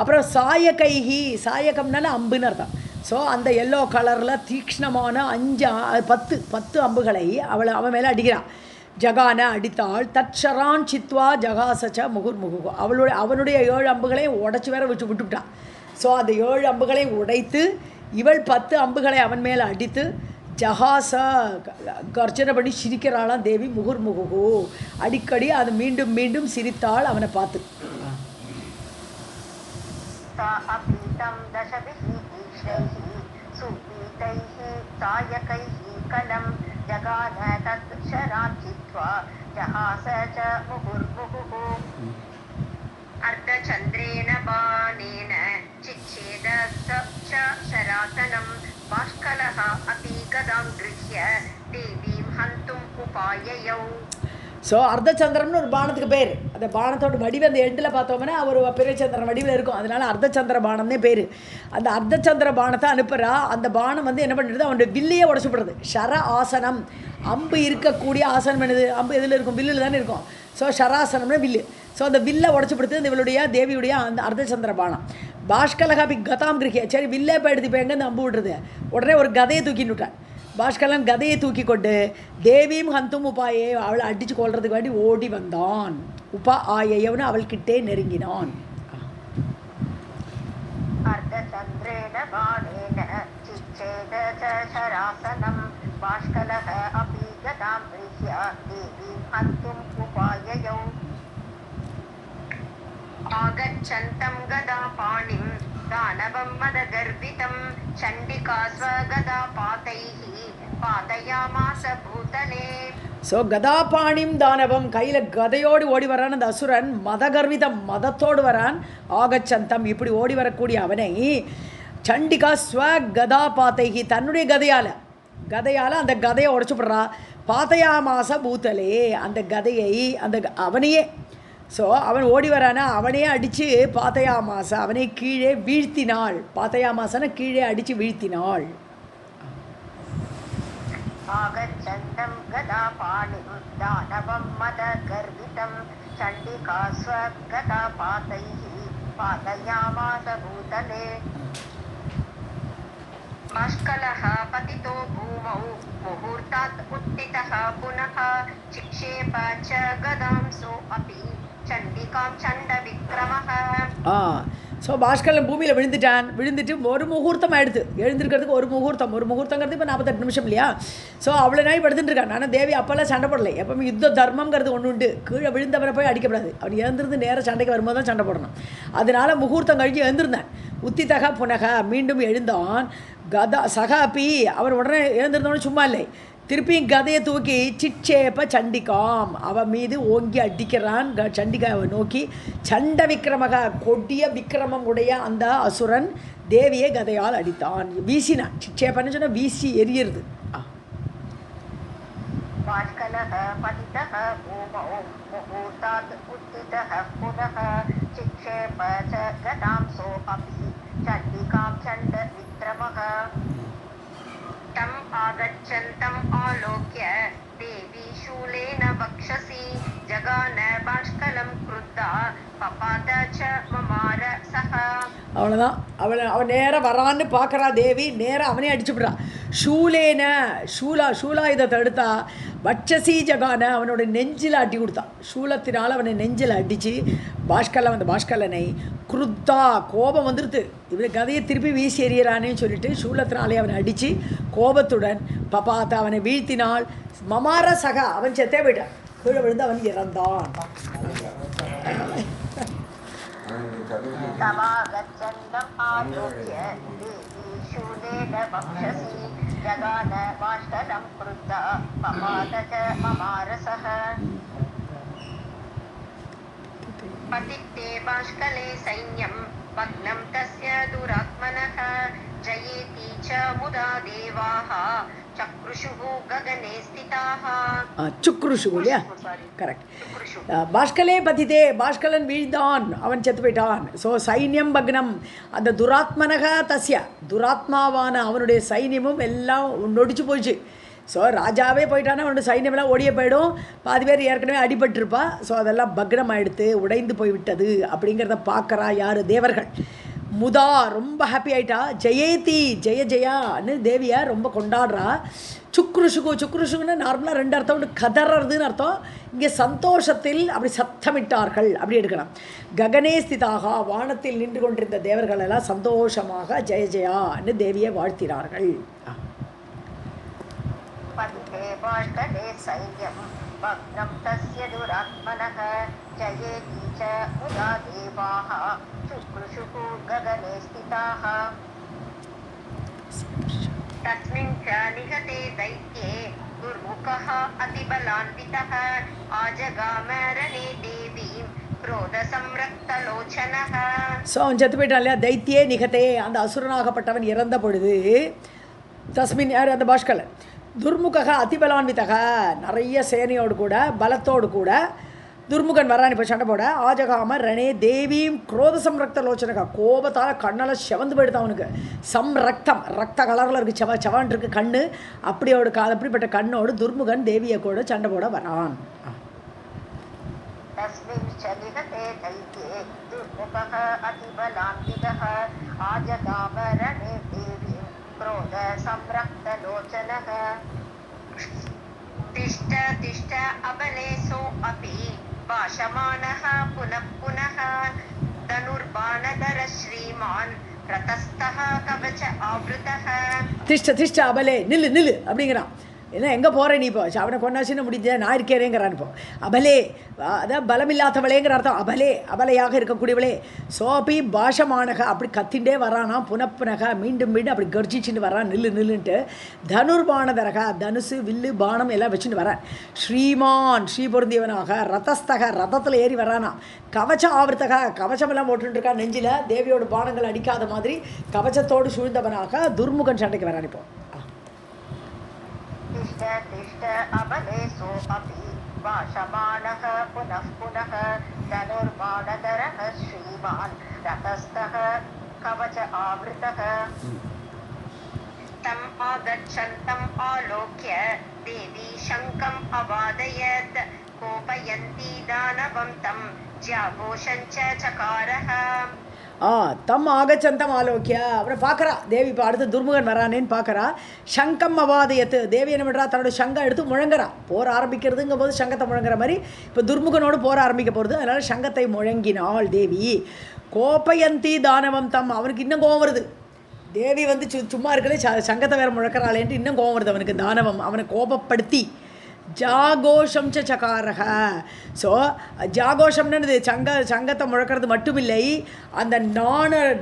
அப்புறம் சாயகைஹி, சாயகம்னால அம்புன்னு அர்த்தம். ஸோ அந்த எல்லோ கலரில் தீக்ஷ்ணமான 10 அம்புகளை அவன் மேலே அடிக்கிறான். ஜகான அடித்தாள். தட்சரான் சித்வா ஜகாசச்ச முகுர்முகு, அவனுடைய 7 அம்புகளையும் உடச்சி வேற விட்டுவிட்டான். ஸோ அந்த 7 அம்புகளை உடைத்து இவள் 10 அம்புகளை அவன் மேலே அடித்து ஜஹாச கர்ஜனை பண்ணி சிரிக்கிறாளாம் தேவி. முகுர்முகு, அடிக்கடி அது மீண்டும் மீண்டும் சிரித்தாள் அவனை பார்த்து. अर्धचन्द्रेण बाणेन चिच्छेद शरासनं बाष्कलः अपि गदां गृह्य देवीं हन्तुम् उपाययौ. ஸோ அர்த்தச்சந்திரம்னு ஒரு பானத்துக்கு பேர். அந்த பானத்தோட வடிவு அந்த எண்டில் பார்த்தோம்னா ஒரு பிறைச்சந்திரன் வடிவில் இருக்கும். அதனால் அர்த்தச்சந்திர பானம்னே பேர். அந்த அர்த்தச்சந்திர பானத்தை அனுப்புகிறா. அந்த பானம் என்ன பண்ணுறது, அவனுடைய வில்லையே உடச்சுப்படுறது. ஷர ஆசனம், அம்பு இருக்கக்கூடிய ஆசனம் என்னது, அம்பு எதில் இருக்கும், வில்லில் தானே இருக்கும். ஸோ ஷராசனம்னா வில்லு. ஸோ அந்த வில்லை உடச்சுப்படுத்து இந்த இவளுடைய தேவியுடைய அந்த அர்த்தச்சந்திர பானம். பாஷ்கலகாபி கதாம் கிரகிய, சரி வில்லே போயிடுது, இப்போ எங்கேருந்து அம்பு விடுறது, உடனே ஒரு கதையை தூக்கின்னு விட்டான். பாஷ்கலன் கதையை தூக்கி கொண்டு தேவியும் ஹந்தும் உபாயே, அவளை அடித்து கொள்றதுக்கு வேண்டி ஓடி வந்தான். உபா ஆயவனு அவள்கிட்டே நெருங்கினான். बाणेन चिच्छेद च शरासनं बाष्कलः अपि गदां गृह्य देवीं हन्तुम् उपाययौ आगच्छन्तं गदापाणिं दानवं मदगर्वितं चण्डिका स्वगदापातैः पातयामास भूतले. ஸோ கதாபாணிம் தானவம் கையில் கதையோடு ஓடி வரான் அந்த அசுரன் மதகர்விதம் மதத்தோடு வரான் ஆகச்சந்தம் இப்படி ஓடி வரக்கூடிய அவனை சண்டிகா ஸ்வ கதா பாத்தைகி தன்னுடைய கதையால் அந்த கதையை உடச்சுப்படுறா பாத்தையாமாச பூத்தலே அந்த கதையை அந்த அவனையே ஸோ அவன் ஓடி வரானா அவனையே அடித்து பாத்தையாமாச அவனை கீழே வீழ்த்தினாள் பாத்தையாமாசனை கீழே அடித்து வீழ்த்தினாள். आगच्छन्तं गदापाणिं दानवं मदगर्वितं चण्डिका स्वगदापातैः पातयामास भूतले. बाष्कलः पतितो भूमौ मुहूर्तात् उत्थितः पुनः चिक्षेप च गदां सोऽपि चण्डिकां चण्डविक्रमः. ஸோ பாஷ்கரன் பூமியில் விழுந்துட்டு ஒரு முகூர்த்தம் ஆகிடுது எழுந்திருக்கிறதுக்கு ஒரு முகூர்த்தங்கிறது இப்போ 48 நிமிஷம் இல்லையா. ஸோ அவ்வளோ நாய் படுத்துட்டுருக்கான். ஆனால் தேவி அப்போல்லாம் சண்டை போடலை. எப்பவுமே யுத்த தர்மங்கிறது ஒன்று உண்டு. கீழே விழுந்தவரை போய் அடிக்கப்படாது. அவர் எழுந்திருந்து நேராக சண்டைக்கு வரும்போது தான் சண்டை போடணும். அதனால் முகூர்த்தம் கழிஞ்சு எழுந்திருந்தேன். உத்திதக புனக மீண்டும் எழுந்தான். கதா சகாபி அவர் உடனே எழுந்திருந்தோன்னு சும்மா இல்லை, திருப்பியும் கதையை தூக்கி சிச்சேப்ப சண்டிகாம் அவன் மீது ஓங்கி அடிக்கிறான். சண்டிகாவை நோக்கி சண்ட விக்ரமக கொடிய விக்ரமம் உடைய அந்த அசுரன் தேவியை கதையால் அடித்தான், வீசினான். சிச்சேப்பன்னு சொன்னால் வீசி எரியிறது. तम् आगच्छन्तम् आलोक्य देवी शूलेन वक्षसि जगान बाष्कलं क्रुद्धा पपात च ममार सह. அவ்வளோதான். அவன் நேராக வரான்னு பார்க்குறா தேவி. நேராக அவனே அடிச்சுவிட்றா. ஷூலா இதை தடுத்தா வட்சசி ஜகான அவனோட நெஞ்சில் அடி கொடுத்தான். ஷூலத்தினால் அவனை நெஞ்சில் அடித்து பாஷ்கலனை குருத்தா கோபம் வந்துடுது. இவன் கதையை திருப்பி வீசி எறியறானேன்னு சொல்லிட்டு ஷூலத்தினாலே அவனை அடித்து கோபத்துடன் பபாத்த அவனை வீழ்த்தினாள். மமார சகா அவன் செத்தே போயிட்டான். கீழே விழுந்து அவன் இறந்தான். तवागच्छन्तम् आलोक्य देवी शूलेन वक्षसि जगान बाष्कलं क्रुद्धा पपात च ममारसः. पतिते बाष्कले सैन्यं भग्नं तस्य दुरात्मनः जयेति च मुदा देवाः चक्रुषुः गगने स्थिताः. சுக்ருஷு இல்லையா? கரெக்ட். பாஷ்கலே பதிதே பாஷ்கலன் வீழ்ந்தான், அவன் செத்து போயிட்டான். ஸோ சைன்யம் பக்னம் அந்த துராத்மனக தஸ்ய துராத்மாவான அவனுடைய சைன்யமும் எல்லாம் நொடிச்சு போயிடுச்சு. ஸோ ராஜாவே போயிட்டானா அவனுடைய சைன்யமெல்லாம் ஓடிய போயிடும். பாதி பேர் ஏற்கனவே அடிபட்டிருப்பா. ஸோ அதெல்லாம் பக்னம் ஆகிடுத்து, உடைந்து போய்விட்டது அப்படிங்கிறத பார்க்குறா யார்? தேவர்கள். முதா ரொம்ப ஹாப்பி ஆகிட்டா. ஜெயேதி ஜெயான்னு தேவியை ரொம்ப கொண்டாடுறா. சுக்ருஷுக்குன்னு நார்மலாக 2 அர்த்தம் உண்டு. கதறதுன்னு அர்த்தம். இங்கே சந்தோஷத்தில் அப்படி சத்தமிட்டார்கள் அப்படி எடுக்கலாம். ககனே ஸ்திதாக வானத்தில் நின்று கொண்டிருந்த தேவர்கள் எல்லாம் சந்தோஷமாக ஜெயான்னு தேவியை வாழ்த்தினார்கள். तस्मिन् च निहते दैत्ये दुर्मुखः अतिबलान्वितः आजगामरणे देवीं क्रोधसंरक्तलोचनः. ஸோ அவன் செத்து போயிட்டான் இல்லையா? தைத்தியே நிகத்தே அந்த அசுரனாகப்பட்டவன் இறந்த பொழுது தஸ்மின் யார்? அந்த பாஷ்கலன். துர்முக அதிபலான்விதக நிறைய சேனையோடு கூட பலத்தோடு கூட துர்முகன் வரான் இப்போ சண்டை போட. ஆஜகாம ரணே தேவியும் குரோத சம்ரக்த லோச்சனகா கோபத்தால் கண்ணெல்லாம் செவந்து போயிடுதான் அவனுக்கு. ரத்த கலரில் இருக்குது, செவான் இருக்குது கண்ணு. அப்படிப்பட்ட கண்ணோடு துர்முகன் தேவியை கூட சண்டை போட வரான். तिष्ठ अबलेसो अपि भाषमानः पुनः धनुर्बाणधर श्रीमान् रतस्तः कवच आवृतः திஷ்ட திஷ்ட அபலே நில்லு நில்லு அப்படிங்கிறான். என்ன எங்கே போகிற நீ இப்போ? அவனை கொண்டாச்சுன்னு முடிஞ்ச நான் இருக்கேங்கிறான். இப்போ அபலே அதான் பலமில்லாதவளேங்கிற அர்த்தம். அபலே அபலையாக இருக்கக்கூடியவளே. சோபி பாஷமானக அப்படி கத்திண்டே வரானா. புனப்புனக மீண்டும் மீண்டும் அப்படி கர்ஜிச்சுட்டு வரான். நில்லு நில்லுன்ட்டு. தனுர்பானதரக தனுசு வில்லு பானம் எல்லாம் வச்சுட்டு வரான். ஸ்ரீமான் ஸ்ரீ பொருந்தியவனாக. ரதஸ்தக ரதத்தில் ஏறி வரானா. கவச்ச ஆவர்த்தக கவச்சமெல்லாம் போட்டுருக்கா நெஞ்சில். தேவியோட பானங்கள் அடிக்காத மாதிரி கவச்சத்தோடு சூழ்ந்தவனாக துர்முகன் சண்டைக்கு வரான். இப்போ तिष्ठ तिष्ठ अबले सोऽपि भाषमाणः पुनः पुनः धनुर्बाणधरः श्रीमान् रतस्तः कवच आवृतः तम् आगच्छन्तम् आलोक्य देवी शङ्खम् अवादयत् कोपयन्ती दानवं तं ज्याघोषं च चकारः. தம் ஆகச்சந்தம் ஆலோக்கிய அவரை பார்க்குறா தேவி. இப்போ அடுத்து துர்முகன் வரானேன்னு பார்க்குறா. சங்கம் அவாதயத்து தேவி என்ன பண்ணுறா? தன்னோட சங்கம் எடுத்து முழங்குறா. போர் ஆரம்பிக்கிறதுங்கும் போது சங்கத்தை முழங்குற மாதிரி இப்போ துர்முகனோடு போர் ஆரம்பிக்க போகிறது. அதனால் சங்கத்தை முழங்கினாள் தேவி. கோபயந்தி தானவம் தம் அவனுக்கு இன்னும் கோவம் வருது. தேவி வந்து சும்மா இருக்கலே சங்கத்தை வேறு முழக்கிறாளேன்ட்டு இன்னும் கோவம் வருது அவனுக்கு. தானவம் அவனை கோபப்படுத்தி ஜாகோஷம் சகாரக. ஸோ ஜாகோஷம்னு சங்கத்தை முழக்கிறது மட்டும் இல்லை, அந்த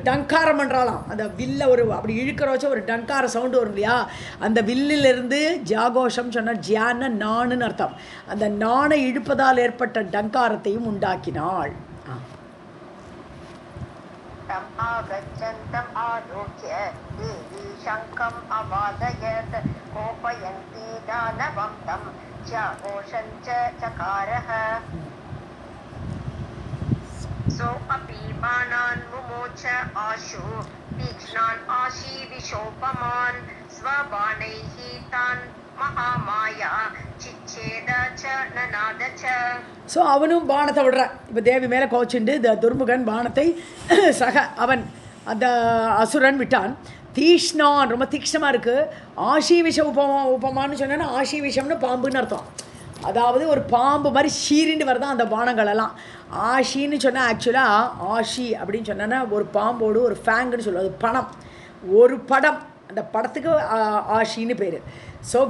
டங்காரம் பண்ணுறாளாம். அந்த வில்ல ஒரு அப்படி இழுக்கிற வச்சு ஒரு டங்கார சவுண்டு வரும் இல்லையா? அந்த வில்லிலிருந்து ஜாகோஷம் சொன்னால் ஜியான்னு நானுன்னு அர்த்தம். அந்த நாணை இழுப்பதால் ஏற்பட்ட டங்காரத்தையும் உண்டாக்கினாள். तम् आगच्छन्तम् आलोक्य देवी शङ्खम् अवादयत् कोपयन्ती दानवं तं ज्याघोषं च चकारः. सोऽपि बाणान् मुमोच आशु तीक्ष्णान् आशीविशोपमान् स्वबाणैः तान् महामाया चिच्छेद च ननाद च. ஸோ அவனும் பானத்தை விடுறான். இப்போ தேவி மேலே கோச்சுண்டு துர்முகன் பானத்தை அவன் அந்த அசுரன் விட்டான். தீஷ்ணான் ரொம்ப தீக்ஷ்ணமாக இருக்குது. ஆஷி விஷ உபமான்னு சொன்னேன்னா ஆஷி விஷம்னு பாம்புன்னு அர்த்தம். அதாவது ஒரு பாம்பு மாதிரி சீரின்னு வருதான் அந்த பானங்களெல்லாம். ஆஷின்னு சொன்னால் ஆக்சுவலாக ஆஷி அப்படின்னு சொன்னோன்னா ஒரு பாம்போடு ஒரு ஃபேங்குன்னு சொல்லுவோம். அது படம், ஒரு படம், அந்த படத்துக்கு ஆஷின்னு பேர். ஸோ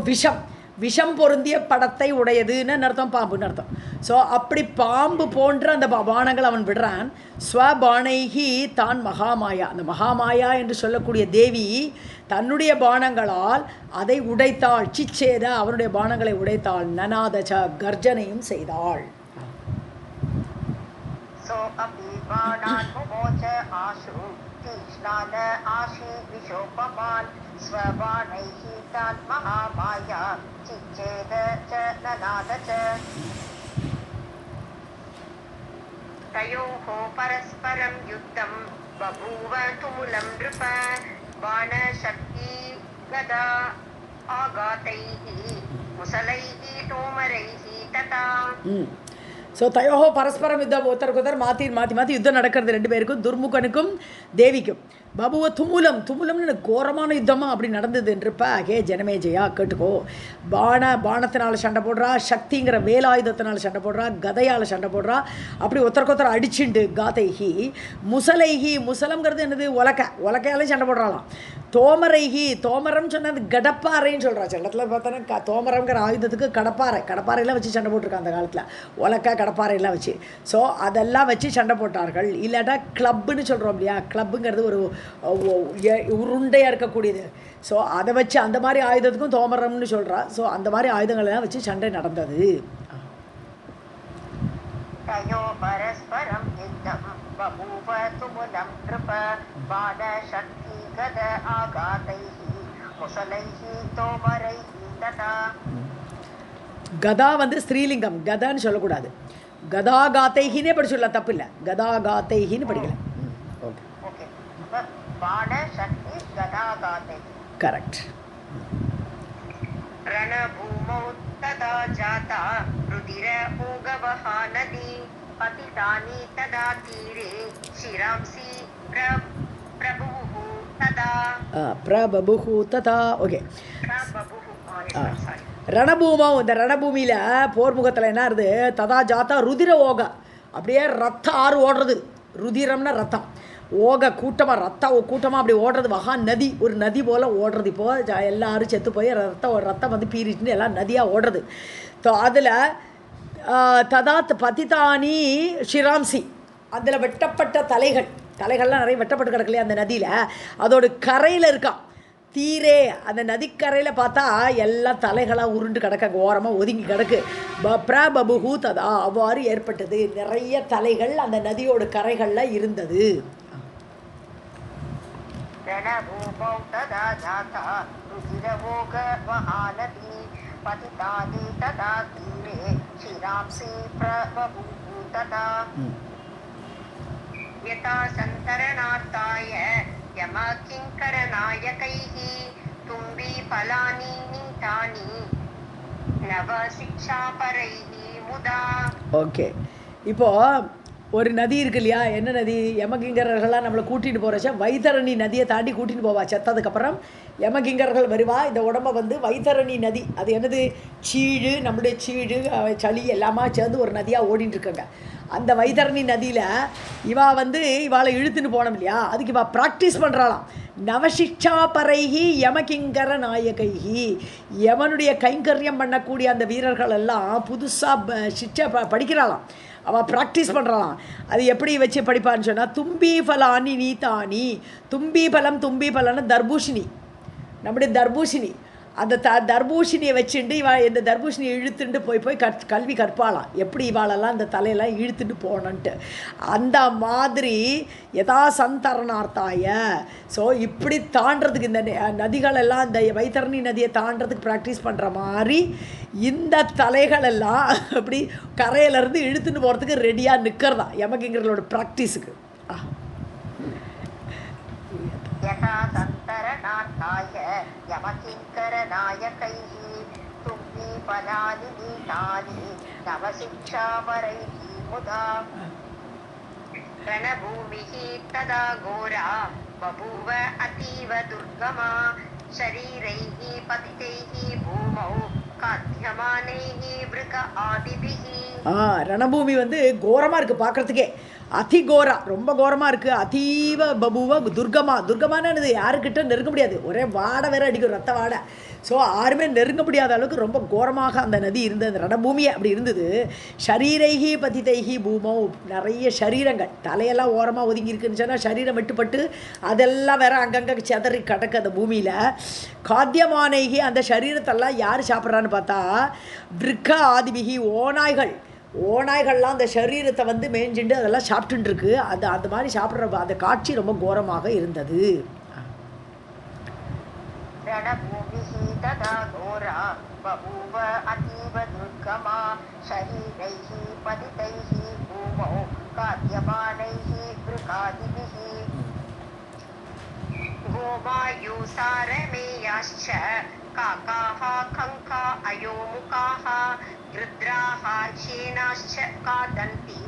விஷம் பொருந்திய படத்தை உடையதுன்னு அர்த்தம், பாம்புன்னு அர்த்தம். ஸோ அப்படி பாம்பு போன்ற அந்த பானங்கள் அவன் விடுறான். ஸ்வபானைகி தான் மகாமாயா. அந்த மகாமாயா என்று சொல்லக்கூடிய தேவி தன்னுடைய பானங்களால் அதை உடைத்தாள். சிச்சேத அவனுடைய பானங்களை உடைத்தாள். நனாதச கர்ஜனையும் செய்தாள். तीक्ष्णान् आशीविशोपमान् स्वबाणैः तान् महामाया चिच्छेद च ननाद च. तयोः परस्परं युद्धं बभूव तुमुलं नृप बाणशक्ति गदा आघातैः मुसलैः तोमरैः तथा. ஸோ தயோஹோ பரஸ்பரம் யுத்தம். ஒருத்தருக்கு மாற்றி மாற்றி மாற்றி யுத்தம் நடக்கிறது ரெண்டு பேருக்கும், துர்முகனுக்கும் தேவிக்கும். பபுவ துமுலம்னு கோரமான யுத்தமாக அப்படி நடந்தது என்றப்ப ஹே ஜனமே ஜெயா கேட்டுக்கோ. பானத்தினால் சண்டை போடுறா, சக்திங்கிற வேலாயுதத்தினால் சண்டை போடுறா, கதையால் சண்டை போடுறா. அப்படி ஒருத்தர் அடிச்சுண்டு காதைஹி முசலைஹி. முசலம்ங்கிறது என்னது? உலக்கையாலையும் சண்டை போடுறாளாம். தோமரைஹி தோமரம் சொன்னது கடப்பாறைன்னு சொல்கிறா. சில இடத்துல பார்த்தோன்னா தோமரங்கிற ஆயுதத்துக்கு கடப்பாறையெல்லாம் வச்சு சண்டை போட்டிருக்காங்க அந்த காலத்தில். உலக்கை கடப்பாறையெல்லாம் வச்சு. ஸோ அதெல்லாம் வச்சு சண்டை போட்டார்கள். இல்லாட்டா கிளப்புன்னு சொல்கிறோம் இல்லையா? கிளப்புங்கிறது ஒரு உருண்டையாக இருக்கக்கூடியது. ஸோ அதை வச்சு அந்த மாதிரி ஆயுதத்துக்கும் தோமரம்னு சொல்கிறா. ஸோ அந்த மாதிரி ஆயுதங்களெல்லாம் வச்சு சண்டை நடந்தது. கதா வந்து ஸ்ரீலிங்கம், கதான்னு சொல்லக்கூடாது. கதா காத்தைஹினே படி சொல்லலாம், தப்பு இல்லை. கதா காத்தைஹின்னு படிக்கலாம். கரெக்ட். रणभूमौ तदा जाता रुधिर ओगवः नदी पतितानि तदा तीरे शिरांसि प्रबुः तदा. प्रबुः तदा. ஓகே. ரணபூமம், இந்த ரணபூமியில் போர்முகத்தில் என்ன இருது? ததா ஜாத்தா ருதிர ஓக, அப்படியே ரத்தம் ஆறு ஓடுறது. ருதிரம்னா ரத்தம். ஓக கூட்டமாக கூட்டமாக அப்படி ஓடுறது மகா நதி, ஒரு நதி போல் ஓடுறது. இப்போது எல்லாரும் செத்து போய் ரத்தம் வந்து பீறிட்டுன்னு எல்லாம் நதியாக ஓடுறது. அதில் ததா பதிதானி ஷிராம்சி, அதில் வெட்டப்பட்ட தலைகள்லாம் நிறைய வெட்டப்பட்டு கிடக்கலையே அந்த நதியில், அதோட கரையில் இருக்கான் தீரே. அந்த நதிக்கரையில் பார்த்தா எல்லாம் தலைகளாக உருண்டு கிடக்க, ஓரமாக ஒதுங்கி கிடக்கு. பிரபபுஹு ததா, அவ்வாறு ஏற்பட்டது. நிறைய தலைகள் அந்த நதியோட கரைகளில் இருந்தது. यथा संतरणार्थाय यमकिंकरनायकैः तुम्बी फलानि नीतानि नव शिक्षापरैः मुदा. ஓகே, இப்போது ஒரு நதி இருக்கு இல்லையா, என்ன நதி? யமகிங்கரர்கள்லாம் நம்மளை கூட்டிகிட்டு போகிறச்ச வைத்தரணி நதியை தாண்டி கூட்டிகிட்டு போவா. செத்ததுக்கப்புறம் யமகிங்கர்கள் வருவா. இந்த உடம்பை வந்து வைத்தரணி நதி, அது என்னது? சீழு, நம்மளுடைய சீழு சளி எல்லாமா சேர்ந்து ஒரு நதியாக ஓடின்னு இருக்காங்க. அந்த வைத்தரணி நதியில் இவாளை இழுத்துன்னு போனோம் இல்லையா, அதுக்கு இவா ப்ராக்டிஸ் பண்ணுறாளாம். நவசிக்ஷா பரைகி யமகிங்கர நாயகைகி, யமனுடைய கைங்கரியம் பண்ணக்கூடிய அந்த வீரர்கள் எல்லாம் புதுசாக சிக்ஷா படிக்கிறாளாம். அவள் ப்ராக்டிஸ் பண்ணுறாளாம். அது எப்படி வச்சு படிப்பான்னு சொன்னால், தும்பி ஃபலானி நீதானி, தும்பி ஃபலம்னு தர்பூஷணி, நம்முடைய தர்பூஷணி, அந்த தர்பூஷணியை வச்சுட்டு இந்த தர்பூஷணியை இழுத்துட்டு போய் கல்வி கற்பாளாம். எப்படி இவாளெல்லாம் இந்த தலையெல்லாம் இழுத்துட்டு போனன்ட்டு. அந்த மாதிரி யதா சந்தரணார்த்தாய, ஸோ இப்படி தாண்டறதுக்கு இந்த நதிகளெல்லாம், இந்த வைத்தரணி நதியை தாண்டறதுக்கு ப்ராக்டிஸ் பண்ணுற மாதிரி இந்த தலைகளெல்லாம் அப்படி கரையிலேருந்து இழுத்துட்டு போகிறதுக்கு ரெடியாக நிற்கிறதா யமகிங்கர்களோட ப்ராக்டிஸுக்கு. यथा संतरणार्थाय यमकिंकरनायकैः तुम्बी फलानि नीतानि नव शिक्षापरैः मुदा. रणभूमिः तदा घोरा बभूव अतीव दुर्गमा शरीरैः पतितैः भूमौ काध्यमानैः वृक आदिभिः. ரணபூமி வந்து கோரமாக இருக்குது பார்க்குறதுக்கே, அதிகோரா, ரொம்ப கோரமாக இருக்குது. அதீவ பபுவ துர்கமானது யாருக்கிட்ட நெருங்க முடியாது, ஒரே வாடை வேற அடிக்கும், ரத்த வாடை. ஸோ யாருமே நெருங்க முடியாத அளவுக்கு ரொம்ப கோரமாக அந்த நதி இருந்தது, அந்த ரணபூமியே அப்படி இருந்தது. ஷரீரைகி பதிதைகி பூமோ, நிறைய சரீரங்கள், தலையெல்லாம் ஓரமாக ஒதுங்கி இருக்குன்னு சொன்னால் சரீரம் வெட்டுப்பட்டு அதெல்லாம் வேற அங்கங்கே செதறி கிடக்கு அந்த பூமியில். காத்தியமானைகி, அந்த சரீரத்தெல்லாம் யார் சாப்பிட்றான்னு பார்த்தா விருக்க ஆதிபிகி, ஓநாய்கள்லாம் அந்த சரீரத்தை வந்து மேய்ஞ்சிட்டு அதெல்லாம் சாப்பிட்டுருக்கு. அந்த மாதிரி சாப்பிட்ற அந்த காட்சி ரொம்ப கோரமாக இருந்தது. रणभूमिः तदा घोरा बभूव अतीव दुर्गमा शरीरैः पतितैः भूमौ खाद्यमानैः वृकादिभिः. गोमायुसारमेयाश्च काकाः खङ्का अयोमुखाः रुद्राः शेनाश्च खादन्ति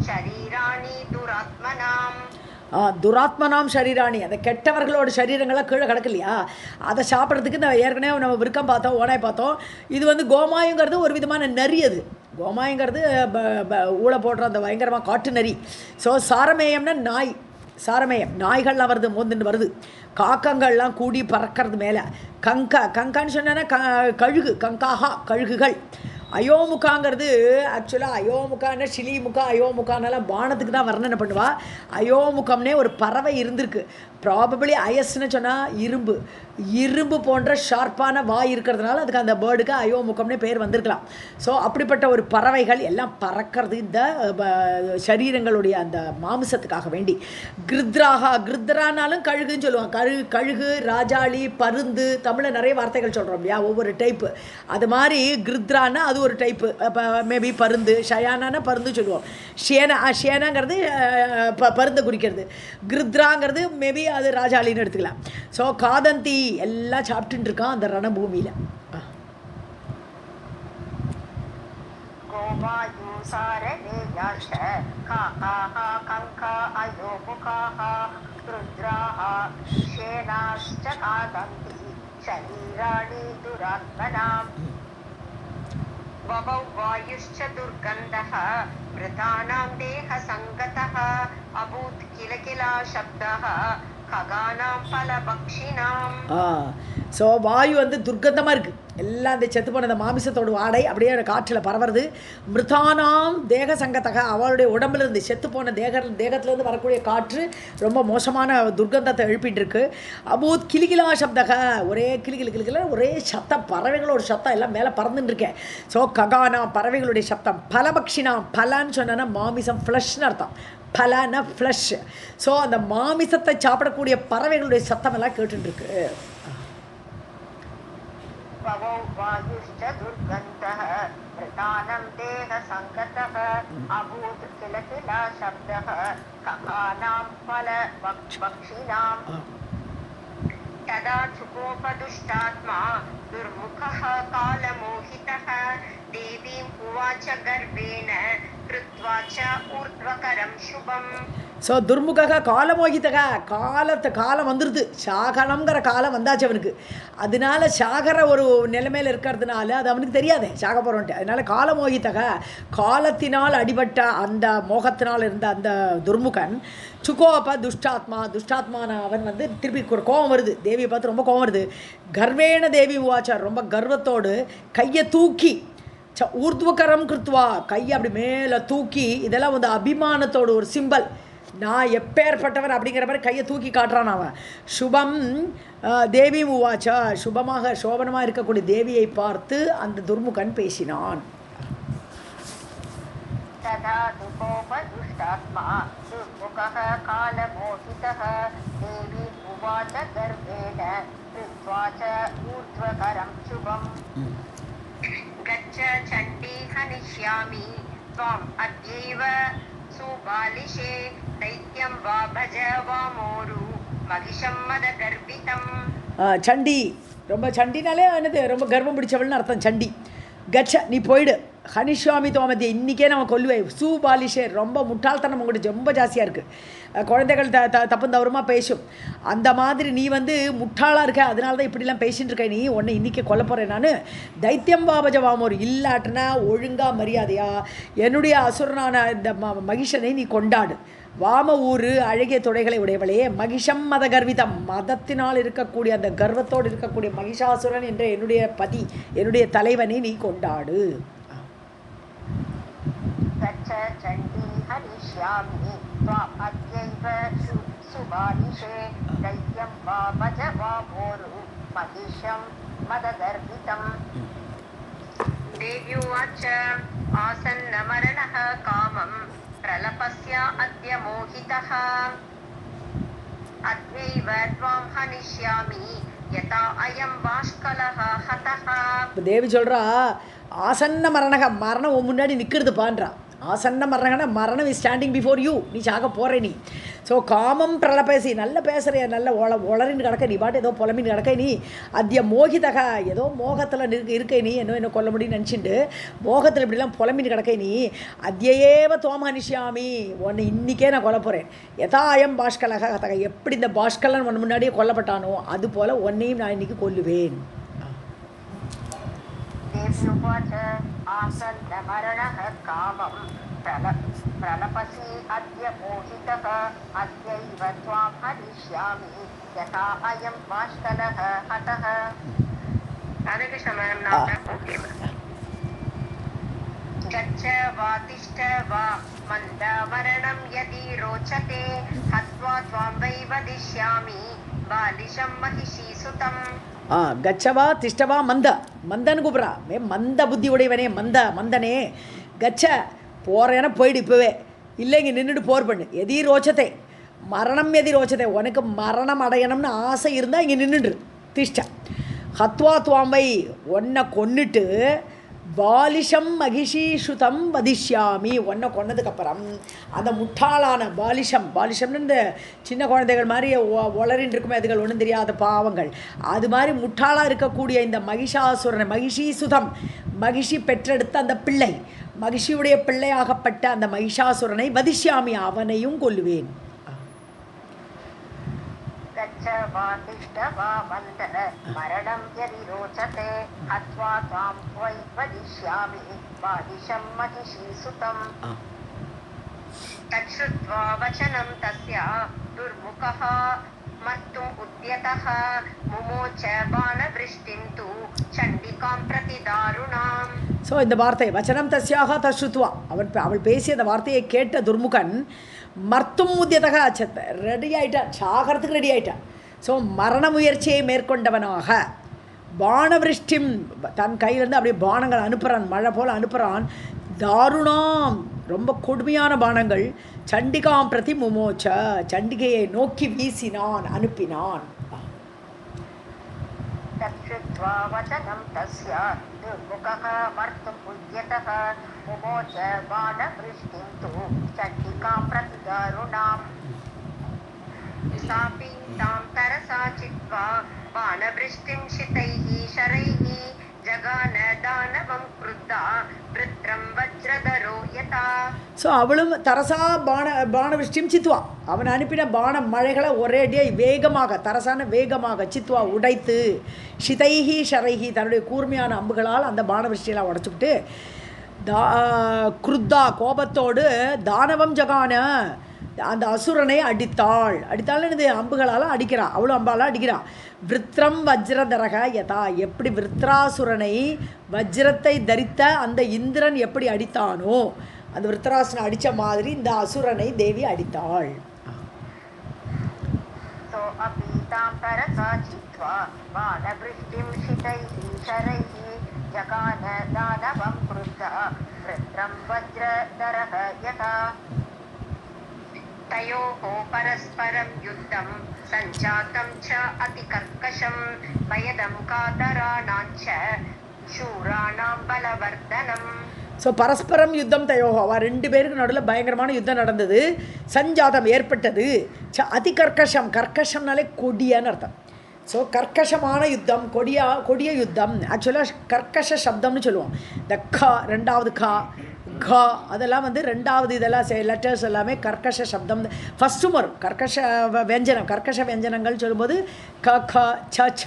शरीराणि दुरात्मनाम्. துராத்மனாம் சரீராணி, அந்த கெட்டவர்களோட சரீரங்கள்லாம் கீழே கிடக்கு இல்லையா, அதை சாப்பிட்றதுக்கு ஏற்கனவே நம்ம விருக்கம் பார்த்தோம், ஓனாய் பார்த்தோம். இது வந்து கோமாயங்கிறது ஒரு விதமான நரி. அது கோமாயங்கிறது ஊழ போடுற அந்த பயங்கரமாக காட்டு நரி. ஸோ சாரமேயம்னா நாய், சாரமேயம் நாய்கள்லாம் வருது, மோந்துன்னு வருது. காக்கங்கள்லாம் கூடி பறக்கிறது மேலே. கங்கான்னு சொன்னா கழுகு, கங்காஹா கழுகுகள். அயோமுகாங்கிறது ஆக்சுவலாக அயோமுகான்னா சிலிமுகா அயோமுகானெல்லாம் பானத்துக்கு தான் வர்ணனை பண்ணுவா. அயோமுகம்னே ஒரு பறவை இருந்திருக்கு. ப்ராபபிளி அயஸ்ன்னு சொன்னால் இரும்பு போன்ற ஷார்ப்பான வாய் இருக்கிறதுனால அதுக்கு அந்த பேர்டுக்கு அயோமுகம்னே பேர் வந்திருக்கலாம். ஸோ அப்படிப்பட்ட ஒரு பறவைகள் எல்லாம் பறக்கிறது இந்த சரீரங்களுடைய அந்த மாமிசத்துக்காக வேண்டி. கிருத்ரானாலும் கழுகுன்னு சொல்லுவாங்க. கழுகு, ராஜாளி, பருந்து, தமிழில் நிறைய வார்த்தைகள் சொல்கிறோம் இல்லையா, ஒவ்வொரு டைப்பு. அது மாதிரி கிருத்ரானா அது ஒரு டைப்பு, மேபி பருந்து. ஷயானானா பருந்து சொல்லுவோம். ஷேனாங்கிறது பருந்தை குறிக்கிறது. கிருத்ராங்கிறது மேபி அது ராஜாளின்னு எடுத்துக்கலாம். ஸோ காதந்தி எல்லாம் சாப்பிட்டு இருக்கான் அந்த ரணபூமியில். ववौ वायुश्च दुर्गन्धः मृतानां देहसङ्गतः अभूत् किल किला शब्दः खगानां फलपक्षिणाम्. ஸோ வாயு வந்து துர்க்கந்தமாக இருக்குது. எல்லாம் அந்த செத்து போன அந்த மாமிசத்தோட வாடை அப்படியே காற்றில் பரவுறது. மிருதானாம் தேக சங்கத்தக, அவளுடைய உடம்புலேருந்து செத்து போன தேகத்துலேருந்து வரக்கூடிய காற்று ரொம்ப மோசமான துர்க்கந்தத்தை எழுப்பிட்டு இருக்கு. அபூத் கிளிகிலா சப்தக, ஒரே கிளிகில ஒரே சத்தம், பறவைகளோட சத்தம் எல்லாம் மேலே பறந்துட்டு இருக்கேன். ஸோ ககானா பறவைகளுடைய சப்தம். பலபக்ஷினா, பலன்னு சொன்னா மாமிசம், ஃப்ளஷ்னு அர்த்தம். பலன ஃப்ளஷ். ஸோ அந்த மாமிசத்தை சாப்பிடக்கூடிய பறவைகளுடைய சத்தம் எல்லாம் கேட்டுருக்கு. ववौ वायुश्च दुर्गन्धः मृतानां देहसङ्गतः अभूत् किल किला शब्दः ककानां फलपक्षिणाम्. तदा चुकोपदुष्टात्मा दुर्मुखः कालमोहितः देवीम् उवाच गर्वेण कृत्वा च ऊर्ध्वकरं शुभम्. ஸோ துர்முக காலமோகித்தக, காலம் வந்துடுது, சாகனங்கிற காலம் வந்தாச்சு அவனுக்கு. அதனால சாகர ஒரு நிலைமையில் இருக்கிறதுனால அது அவனுக்கு தெரியாது சாக போகிறோன்ட்டு. அதனால காலமோகித்தக, காலத்தினால் அடிபட்ட அந்த மோகத்தினால் இருந்த அந்த துர்முகன். சுகோப துஷ்டாத்மான அவன் வந்து திருப்பி கோபம் வருது, தேவியை பார்த்து ரொம்ப கோபம் வருது. கர்வேண தேவி உவாச்சார், ரொம்ப கர்வத்தோடு கையை தூக்கி ஊர்துவகரம் கிருத்வா, கையை அப்படி மேலே தூக்கி, இதெல்லாம் வந்து அபிமானத்தோடு ஒரு சிம்பல், நான் எப்பேற்பட்டவர் அப்படிங்கிற மாதிரி கையை தூக்கி காட்டுறான் அவன். சுபம் தேவி உவாச்சா, சுபமாக சோபனமாக இருக்கக்கூடிய தேவியை பார்த்து அந்த துர்முகன் பேசினான். तदा दुःखोपदुष्टात्मा दुर्मुखः कालमोहितः देवी उवाच गर्वेण कृत्वा च ऊर्ध्वकरं शुभम्. गच्छ चण्डी हनिष्यामि त्वाम् अद्यैव सुबालिशे दैत्यं वा भज वा मोरु महिषं मदगर्वितम्. சண்டி, ரொம்ப சண்டினாலே என்னது, ரொம்ப கர்வம் பிடிச்சவள்னு அர்த்தம் சண்டி. கச்ச, நீ போயிடு. ஹனிஷ்வாமி தோமதி, இன்றைக்கே நம்ம கொல்லுவேன். சூபாலிஷே, ரொம்ப முட்டாள்தனம் உங்கள்கிட்ட ரொம்ப ஜாஸ்தியாக இருக்குது. குழந்தைகள் தப்பு தவறுமாக பேசும். அந்த மாதிரி நீ வந்து முட்டாளாக இருக்க, அதனால தான் இப்படிலாம் பேசிகிட்டு இருக்க. நீ உன்னை இன்றைக்கி கொல்ல போகிறேன் நான். தைத்தியம் பாபஜவாமோர், இல்லாட்டினா ஒழுங்காக மரியாதையா என்னுடைய அசுரனான இந்த மகிஷனை நீ கொண்டாடு. வாம ஊரு அழகிய தொடைகளை உடையவளே, மகிஷம் மத கர்விதம், மதத்தினால் இருக்கக்கூடிய அந்த கர்வத்தோடு இருக்கக்கூடிய மகிஷாசுரன் என்ற என்னுடைய பதி, என்னுடைய தலைவனை நீ கொண்டாடு. देव्युवाच आसन्नमरणः कामं प्रलपस्य अद्य मोहितः अद्यैव त्वां हनिष्यामि यथा अयं बाष्कलः हतः. தேவி சொல்கிறா, ஆசன்ன மரணம் உன் முன்னாடி நிற்கிறதுப்பான்றா. ஆசன்ன மரணகன, மரணம் இஸ் ஸ்டாண்டிங் பிஃபோர் யூ, நீ சாக போகிற நீ. ஸோ காமம் பிரலபேசி, நல்ல பேசுகிற, நல்ல உளறின்னு கிடக்க, நீ பாட்டு ஏதோ புலமின்னு கிடக்க நீ. அத்திய மோகிதக, ஏதோ மோகத்தில் இருக்கை நீ, என்ன கொல்ல முடியும்னு நினச்சிட்டு மோகத்தில் இப்படிலாம் புலமின்னு கிடக்க நீ. அத்தியேவ தோம அனிஷ்யாமி, உன்னை இன்றைக்கே நான் கொல்ல போகிறேன். யதாயம் பாஷ்கலக கதக, எப்படி இந்த பாஷ்கலன் உன் முன்னாடியே கொல்லப்பட்டானோ அதுபோல் உன்னையும் நான் இன்றைக்கி கொல்லுவேன். देव्युवाच आसन्नमरणः कामं प्रलपसि अद्य मोहितः अद्यैव त्वां हनिष्यामि यथा अयं बाष्कलः हतः. गच्छ वा तिष्ठ वा मन्दमरणं यदि रोचते हत्वा त्वां वै वदिष्यामि बालिशं महिषीसुतम्. கச்சவா திஷ்டவா மந்தன்னு கூப்பிட்றா. மந்த புத்தி உடையவனே, மந்தனே, கச்ச போகிறேன்னா போயிடு இப்போவே, இல்லை இங்கே நின்றுட்டு போர் பண்ணு. எதி ரோச்சத்தை, மரணம் எதி ரோச்சத்தை, உனக்கு மரணம் அடையணும்னு ஆசை இருந்தால் இங்கே நின்றுடு. திஷ்ட ஹத்வா துவாம்பை, உன்னை கொன்னுட்டு பாலிஷம் மகிஷீஷுதம் வதிஷ்யாமி, ஒன்றை கொன்னதுக்கப்புறம் அந்த முட்டாளான பாலிஷம்னு இந்த சின்ன குழந்தைகள் மாதிரி உளறின்னு இருக்குமே, அதுகள் ஒன்றும் தெரியாத பாவங்கள், அது மாதிரி முட்டாளாக இருக்கக்கூடிய இந்த மகிஷாசுரனை, மகிஷீசுதம், மகிஷி பெற்றெடுத்த அந்த பிள்ளை, மகிஷியுடைய பிள்ளையாகப்பட்ட அந்த மகிஷாசுரனை வதிஷ்யாமி, அவனையும் கொல்லுவேன். गच्छ च वा तिष्ठ वा मन्द मरणं यदि रोचते हत्वा त्वां वै वदिष्यामि वादिशं महिषी सुतम् तच्छ्रुत्वा वचनं तस्य दुर्मुखः मर्तुम् उद्यतः मुमोच बाणवृष्टिं तु चण्डिकां प्रति दारुणाम्. ஸோ இந்த வார்த்தை வச்சனம் தஸ்யாக தஸ்ருத்வா அவள் பேசிய அந்த வார்த்தையை கேட்ட துர்முகன் மர்த்தும் உத்தியதக அச்சத்தை ரெடி ஆயிட்டான், சாகரத்துக்கு ரெடி ஆயிட்டான். ஸோ மரண முயற்சியை மேற்கொண்டவனாக பானவிருஷ்டிம் தன் கையிலேருந்து அப்படியே பானங்கள் அனுப்புகிறான், மழை போல் அனுப்புகிறான். தாருணாம் ரொம்ப கொடுமையான பானங்கள். சண்டிகாம் பிரதி முமோச்ச சண்டிகையை நோக்கி வீசினான், அனுப்பினான். तच्छ्रुत्वा वचनं तस्य दुर्मुखः मर्तुम् उद्यतः मुमोच बाणवृष्टिं तु चण्डिकां प्रति दारुणाम्. सापि तां तरसा चित्वा बाणवृष्टिं शितैः शरैः जगान दानवं क्रुद्धा वृत्रं वज्रधरो यथा. ஸோ அவளும் தரசா பானவிஷ்டியும் சித்வா அவன் அனுப்பின பான மழைகளை ஒரேடியாக வேகமாக தரசான வேகமாக சித்வா உடைத்து ஷிதைஹி ஷரைஹி தன்னுடைய கூர்மையான அம்புகளால் அந்த பானவிஷ்டியெல்லாம் உடைச்சுக்கிட்டு குருத்தா கோபத்தோடு தானவம் ஜகான அந்த அசுரனை அடித்தாள்னு இது அம்புகளால் அடிக்கிறான், அவளும் அம்பால் அடிக்கிறான். விருத்ரம் வஜ்ரதரக யதா எப்படி விருத்ராசுரனை வஜ்ரத்தை தரித்த அந்த இந்திரன் எப்படி அடித்தானோ அந்த விருத்ராசுரனை அடித்த மாதிரி இந்த அசுரனை தேவி அடித்தாள். तयोः परस्परं युद्धं सञ्जातं च अतिकर्कशं भयदं कातराणां च शूराणां बलवर्धनम्. ஸோ பரஸ்பரம் யுத்தம் தயோகோ அவள் ரெண்டு பேருக்கு நடுவில் பயங்கரமான யுத்தம் நடந்தது. சஞ்சாதம் ஏற்பட்டது. அதிகர்க்கஷம் கர்க்கஷம்னாலே கொடியான்னு அர்த்தம். ஸோ கர்க்கஷமான யுத்தம், கொடிய யுத்தம். ஆக்சுவலாக கர்க்கஷ சப்தம்னு சொல்லுவோம். இந்த கா ரெண்டாவது கா அதெல்லாம் வந்து ரெண்டாவது இதெல்லாம் லெட்டர்ஸ் எல்லாமே கர்க்கஷ சப்தம். ஃபஸ்ட்டும் வரும் கர்க்கஷ வெஞ்சனம். கர்க்கஷ வெஞ்சனங்கள் சொல்லும்போது க க ச ச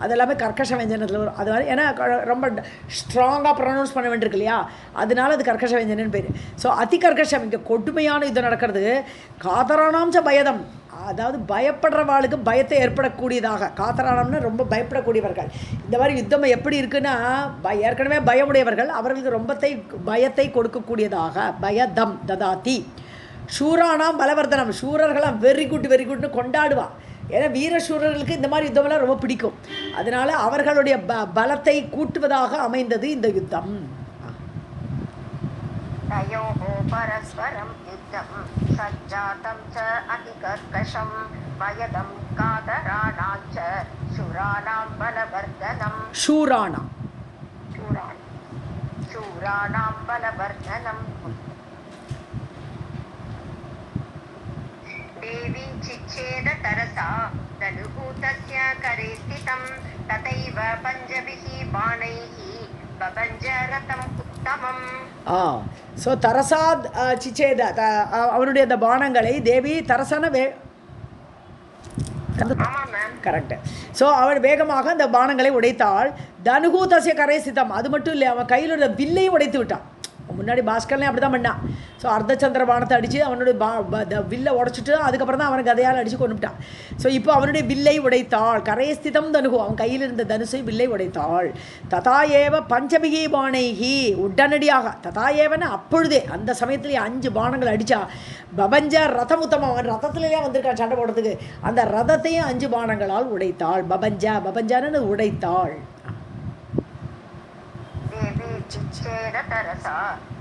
அதெல்லாமே கர்க்கஷ வெஞ்சனத்தில் வரும். அது மாதிரி ஏன்னா ரொம்ப ஸ்ட்ராங்காக ப்ரொனவுன்ஸ் பண்ண வேண்டியிருக்கு இல்லையா, அதனால அது கர்க்கஷ வெஞ்சனன்னு பேர். ஸோ அதிகர்க்கஷம் இங்கே கொடுமையான யுத்தம் நடக்கிறது. காதரானாம்ச பயதம் அதாவது பயப்படுறவாளுக்கு பயத்தை ஏற்படக்கூடியதாக. காத்தரானம்னா ரொம்ப பயப்படக்கூடியவர்கள். இந்த மாதிரி யுத்தம் எப்படி இருக்குன்னா ஏற்கனவே பயமுடையவர்கள் அவர்களுக்கு ரொம்ப பயத்தை கொடுக்கக்கூடியதாக. பயதம் ததாதி. சூரானாம் பலவர்தனம் சூரர்களாம் வெரி குட்னு கொண்டாடுவான். ஏன்னா வீரசூரர்களுக்கு இந்த மாதிரி யுத்தமெல்லாம் ரொம்ப பிடிக்கும். அதனால் அவர்களுடைய பலத்தை கூட்டுவதாக அமைந்தது இந்த யுத்தம். तयोः परस्परं युद्धं सञ्जातं च अतिकर्कशं भयदं कातराणां च शूराणां बलवर्धनम्. शूराणां बलवर्धनम्. देवी चिच्छेद तरसा तनुहूतस्य करे स्थितं तथैव पञ्चभिः बाणैः बभञ्ज रथम् उत्तमम्. ஸோ தரசாத் சிச்சேத அவருடைய அந்த பானங்களை தேவி தரசான கரெக்டு. ஸோ அவள் வேகமாக அந்த பானங்களை உடைத்தாள். தனுகூதசிய கரை சித்தம் அது மட்டும் இல்லை, அவன் கையில் உள்ள வில்லையும் உடைத்து விட்டான். முன்னாடி பாஸ்கர்லேயும் அப்படி தான் பண்ணான். ஸோ அர்த்தச்சந்திர பானத்தை அடித்து அவனுடைய வில்லை உடைச்சிட்டு அதுக்கப்புறம் தான் அவனை கதையால் அடித்து கொண்டுட்டான். ஸோ இப்போ அவனுடைய வில்லை உடைத்தாள். கரைஸ்திதம் தனுகு அவன் கையில் இருந்த தனுசை வில்லை உடைத்தாள். ததாயேவ பஞ்சமிகி பானைகி உடனடியாக ததாயேவன அப்பொழுதே அந்த சமயத்திலேயே 5 பானங்கள் அடித்தா. பபஞ்ச ரதம் உத்தமம் அவன் ரதத்துலேயே வந்திருக்கான் சண்டை போடுறதுக்கு. அந்த ரதத்தையும் 5 பானங்களால் உடைத்தாள். பபஞ்சான்னு உடைத்தாள். चिच्छेदतरसा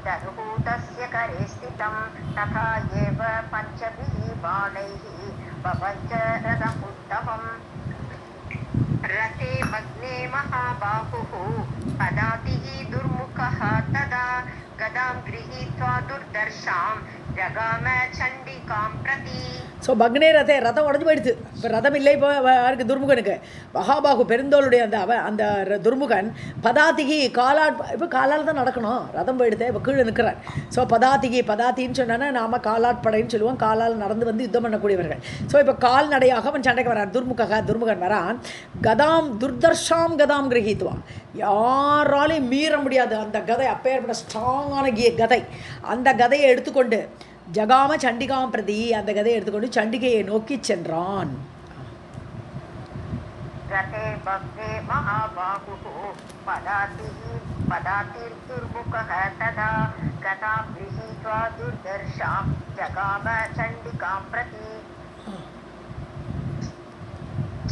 तनुहूतस्य करे स्थितं तथा एव पञ्चभिः बाणैः बभञ्ज रथमुत्तमम्. रथे भग्ने महाबाहुः पदातिः दुर्मुखः तदा गदां गृहीत्वा दुर्दर्शां जगाम चण्डिकां प्रति. ஸோ பக்னே ரதம் உடஞ்சு போயிடுது. இப்போ ரதம் இல்லை. இப்போ யாருக்கு? துர்முகனுக்கு. மகாபாகு பெருந்தோளுடைய அந்த துர்முகன் பதாதிகி காலால், இப்போ காலால் தான் நடக்கணும், ரதம் போயிடுது, இப்போ கீழே நிற்கிறார். ஸோ பதாத்தின்னு சொன்னா நாம் காலாட்படைன்னு சொல்லுவோம், காலால் நடந்து வந்து யுத்தம் பண்ணக்கூடியவர்கள். ஸோ இப்போ கால்நடையாக அவன் சண்டைக்கு வரான். துர்முகன் வரான். கதாம் துர்தர்ஷாம் கதாம் கிரகித்துவான், யாராலையும் மீற முடியாது அந்த கதை, அப்பேற்பட்ட ஸ்ட்ராங்கான கதை. அந்த கதையை எடுத்துக்கொண்டு ஜகாம சண்டிகாம் பிரதி, அந்த கதையை எடுத்துக்கொண்டு சண்டிகையை நோக்கி சென்றான். ரதே பக்தே மகாபாகுः பதாதிர்துர்முகः ததா கதாம் गृहीत्वा दुर्दर्शां जगाम चण्डिकां प्रति.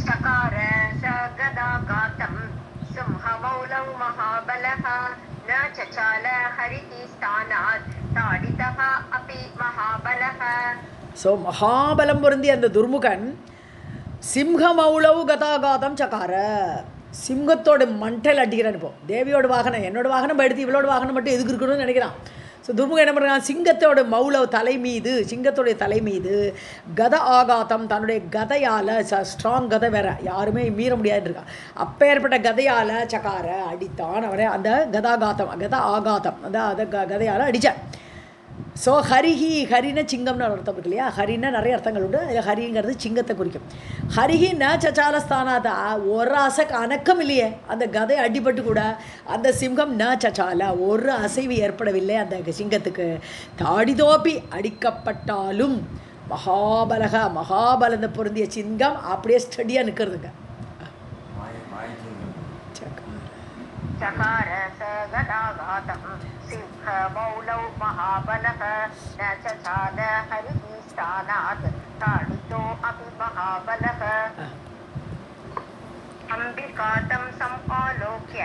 चकार स गदाघातं सिंहमौलौ महाबलः न चचाल हरिः स्थानात् ताडितः अपि महाबलः. ஸோ மகாபலம் பொருந்தி அந்த துர்முகன் சிம்ஹமௌளவு கதாகாதம் சக்கார, சிங்கத்தோட மண்டையில் அடிக்கிறான். இப்போ தேவியோட வாகனம், என்னோட வாகனம் எடுத்து இவளோட வாகனம் மட்டும் எதுக்கு இருக்கணும்னு நினைக்கிறான். ஸோ துர்முகன் என்ன பண்ணுறான்? சிங்கத்தோட மௌளவ் தலை மீது, சிங்கத்தோடைய தலை மீது கத ஆகாதம், தன்னுடைய கதையால், ஸ்ட்ராங் கதை வேற, யாருமே மீற முடியாதுன்னு இருக்கான், அப்பேற்பட்ட கதையால் சக்கார அடித்தான் அவனை. அந்த கதாகாதம், அந்த கதையால் அடித்தான். ஸோ ஹரின சிங்கம்னு அர்த்தம் இருக்கு இல்லையா? ஹரின்னா நிறைய அர்த்தங்கள் உண்டு. அதில் ஹரிங்கிறது சிங்கத்தை குறிக்கும். ஹரிஹி ந சச்சாலஸ்தானாதா, ஒரு அனக்கம் இல்லையே, அந்த கதை அடிபட்டு கூட அந்த சிங்கம் ந சச்சால, ஒரு அசைவு ஏற்படவில்லை அந்த சிங்கத்துக்கு. தாடிதோப்பி, அடிக்கப்பட்டாலும் மகாபலந்த பொருந்திய சிங்கம் அப்படியே ஸ்டடியாக நிற்கிறதுங்க. सिंहमौलौ महाबलः न चचाल हरिः स्थानात् ताडितो अपि महाबलः. अम्बिकातं समालोक्य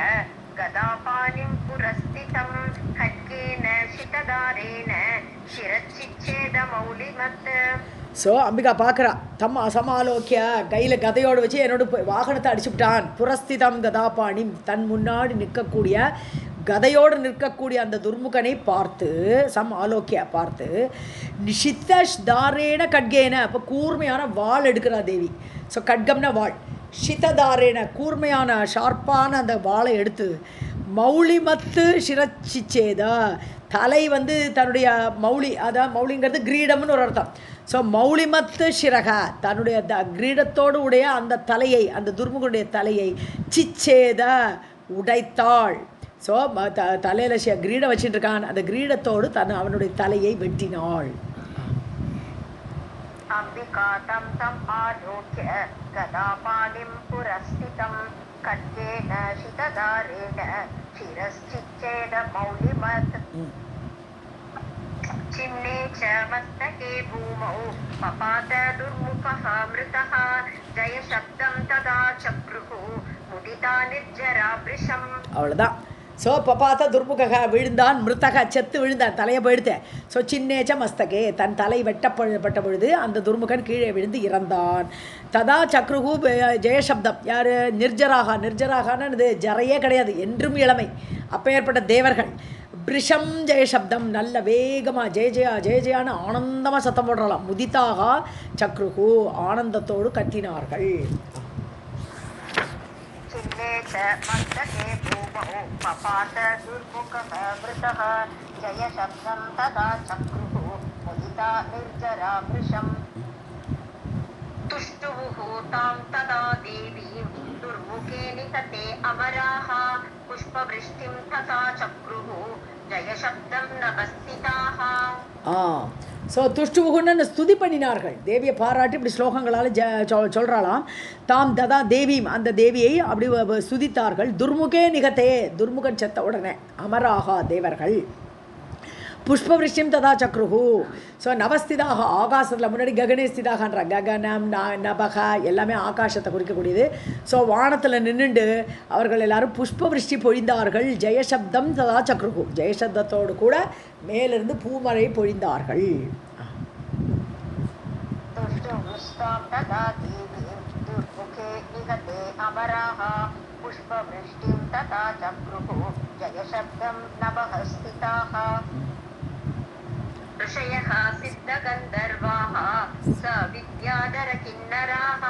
गदापाणिं पुरस्थितं खड्गेन शितदारेण शिरच्छिच्छेदमौलिमत्. ஸோ அம்பிகா பார்க்குறா, தம் அசமாலோக்கிய கையில் கதையோடு வச்சு என்னோட வாகனத்தை அடிச்சுவிட்டான். புரஸ்திதம் கதாபாணி, தன் முன்னாடி நிற்கக்கூடிய கதையோடு நிற்கக்கூடிய அந்த துர்முகனை பார்த்து, ஆலோக்கிய பார்த்து, நிஷித்தாரேன கட்கேன, அப்போ கூர்மையான வாள் எடுக்கிறா தேவி. ஸோ கட்கம்னா வாள், ஷிததாரேன கூர்மையான ஷார்ப்பான அந்த வாளை எடுத்து, மௌலிமத்து சிரச்சிச்சேதா, தலை வந்து தன்னுடைய மௌலி, அதான் மௌலிங்கிறது கிரீடம்னு ஒரு அர்த்தம். ஸோ மௌலிமத்து ஷிரக, தன்னுடைய கிரீடத்தோடு உடைய அந்த தலையை, அந்த துர்முகனுடைய தலையை சிச்சேத உடைத்தாள். ஸோ தலையில் கிரீடம் வச்சுட்டு இருக்கான், அந்த கிரீடத்தோடு அவனுடைய தலையை வெட்டினாள். அம்பிகாதம் தம் ஆலோக்ய கதாபாணிம் புரஸ்திதம் கட்கேன சிததாரேன சிரஸ்சிச்சேத மௌலிமத். चिन्ने च मस्तके भूमौ पपात दुर्मुखः मृतः जयशब्दं तदा चक्रुः मुदिता निर्जरा वृषम्. அவ்வளோதான். ஸோ பபாத்த துர்முக விழுந்தான், மிருத்தக செத்து விழுந்தான், தலையை போயிடுத்தேன். ஸோ சின்னேச்ச மஸ்தகே, தன் தலை வெட்டப்பட்ட பொழுது அந்த துர்முகன் கீழே விழுந்து இறந்தான். ததா சக்ருகு ஜெயசப்தம், யார்? நிர்ஜராகான்னு ஜரையே கிடையாது, என்றும் இளமை, அப்பேற்பட்ட தேவர்கள். பிரிஷம் ஜெயசப்தம், நல்ல வேகமாக ஜெயஜயான்னு ஆனந்தமாக சத்தம் போடுறலாம். முதிதாக சக்ருகு, ஆனந்தத்தோடு கத்தினார்கள். ஸோ துஷ்டுவுகுன்னு ஸ்துதி பண்ணினார்கள், தேவியை பாராட்டி இப்படி ஸ்லோகங்களால் சொல்கிறாளாம். தாம் ததா தேவியும், அந்த தேவியை அப்படி ஸ்துதித்தார்கள். துர்முகே நிகத்தே, துர்முகன் செத்த உடனே அமராகா தேவர்கள். புஷ்பவிருஷ்டிம் ததா சக்ருஹு, ஸோ நவஸ்திதாக, ஆகாசத்தில் முன்னாடி ககனே ஸ்திதாகன்ற, ககனம் நபக எல்லாமே ஆகாசத்தை குறிக்கக்கூடியது. ஸோ வானத்தில் நின்றுண்டு அவர்கள் எல்லாரும் புஷ்பவிருஷ்டி பொழிந்தார்கள். ஜெயசப்தம் ததா சக்ருஹு, ஜெயசப்தத்தோடு கூட மேலிருந்து பூமழை பொழிந்தார்கள். ऋषयः सिद्धगन्धर्वाः स विद्याधरकिन्नराः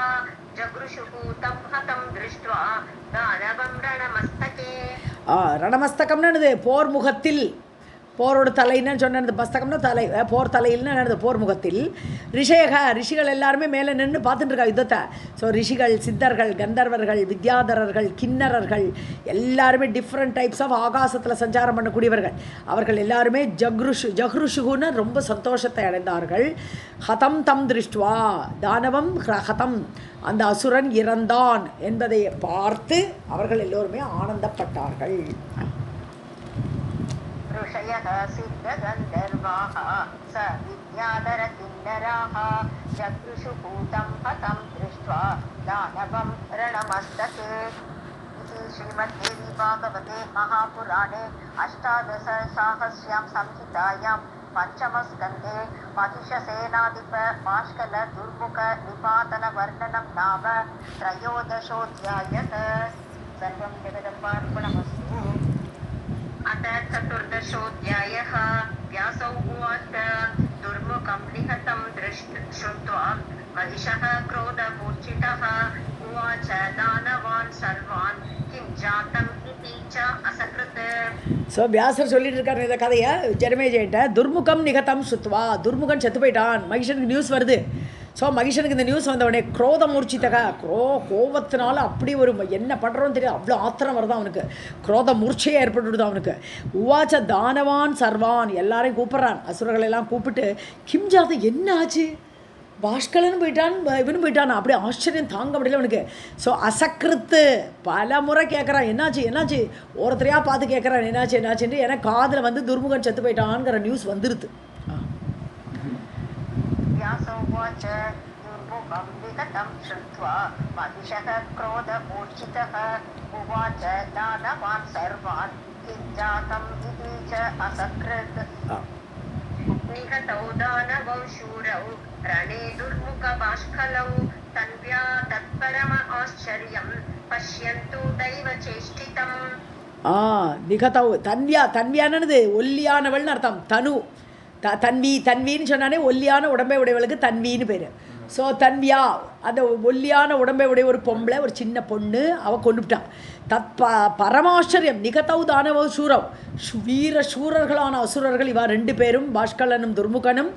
जगृषुः तं हतं दृष्ट्वा दानवं रणमस्तके. ரணமஸ்தகம்னு என்னது போர் முகத்தில், போரோட தலைன்னு சொன்னது. மஸ்தகம்னா தலை, போர் தலையில்னு என்னது போர் முகத்தில். ரிஷிகள் எல்லாருமே மேலே நின்று பார்த்துட்டு இருக்கா யுத்தத்தை. ஸோ ரிஷிகள், சித்தர்கள், கந்தர்வர்கள், வித்யாதரர்கள், கிண்ணறர்கள் எல்லாருமே டிஃப்ரெண்ட் டைப்ஸ் ஆஃப் ஆகாசத்தில் சஞ்சாரம் பண்ணக்கூடியவர்கள். அவர்கள் எல்லாருமே ஜஹ்ருஷுகுன்னு ரொம்ப சந்தோஷத்தை அடைந்தார்கள். ஹதம் தம் திருஷ்டுவா, தானவம் ஹதம், அந்த அசுரன் இறந்தான் என்பதை பார்த்து அவர்கள் எல்லோருமே ஆனந்தப்பட்டார்கள். ऋषयः सिद्धगन्धर्वाः स विद्याधरकिन्नराः जगृषुः तं हतं दृष्ट्वा दानवं रणमस्तके. इति श्रीमद्देवी भागवते महापुराणे अष्टादशसाहस्र्यां संहितायां पञ्चमस्कन्धे महिषसेनाधिप बाष्कल दुर्मुख निपातनवर्णनं नाम त्रयोदशोऽध्यायः. सर्वं जगदम्बार्पणमस्तु. अथ चतुर्दशोऽध्यायः. व्यासौ उवाच दुर्मुखं निहतं श्रुत्वा महिषः क्रोधमूर्छितः उवाच दानवान् सर्वान् किं जातम् इति च असकृत्. ஸோ வியாசர் சொல்லிட்டு இருக்காரு இந்த கதையை ஜனமேஜயன்ட்ட. துர்முகம் நிகதம் சுத்வா, துர்முகன் செத்து போயிட்டான். மகிஷனுக்கு நியூஸ் வருது. ஸோ மகிஷனுக்கு இந்த நியூஸ் வந்தவொடனே குரோத மூர்ச்சித்தக, கோபத்தினால அப்படி ஒரு என்ன பண்ணுறோன்னு தெரியாது, அவ்வளோ ஆத்திரம் வருது அவனுக்கு. குரோத மூர்ச்சையே ஏற்பட்டுடுது அவனுக்கு. உவாச்ச தானவான் சர்வான், எல்லாரையும் கூப்பிட்றான், அசுரர்கள் எல்லாம் கூப்பிட்டு கிம் ஜாத, என்ன ஆச்சு, பாஷ்கலன்னு போயிட்டான், இவனு போயிட்டான், அப்படியே ஆச்சரியம் தாங்க முடியல அவனுக்கு. ஸோ அசக்கிருத்து பல முறை கேட்குறான், என்னாச்சு, ஒருத்தரையாக பார்த்து கேட்குறான் என்னாச்சுன்ட்டு. ஏன்னா காதில் வந்து துர்முகன் செத்து போயிட்டான்ங்கிற நியூஸ் வந்துருது. व्यासोवाच दुर्मुखं विगतं श्रुत्वा महिषः क्रोधमूर्छितः उवाच दानवान् सर्वान् किं जातम् इति च असकृत्. निहतौ दानवौ शूरौ रणे दुर्मुखबाष्कलौ तन्व्या तत्परम आश्चर्यं पश्यन्तु दैवचेष्टितम्. நிகதௌ தன்வியானது ஒல்லியானவள்னு அர்த்தம். தன்வின்னு சொன்னானே ஒல்லியான உடம்பை உடையவளுக்கு தன்வின்னு பேர். ஸோ தன்வியா, அந்த ஒல்லியான உடம்பை உடைய ஒரு பொம்பளை, ஒரு சின்ன பொண்ணு, அவள் கொண்டுவிட்டான். பரமாச்சரியம் நிகதௌ தானவ சூரவ், வீர சூரர்களான அசுரர்கள் இவா ரெண்டு பேரும், பாஷ்கலனும் துர்முகனும்,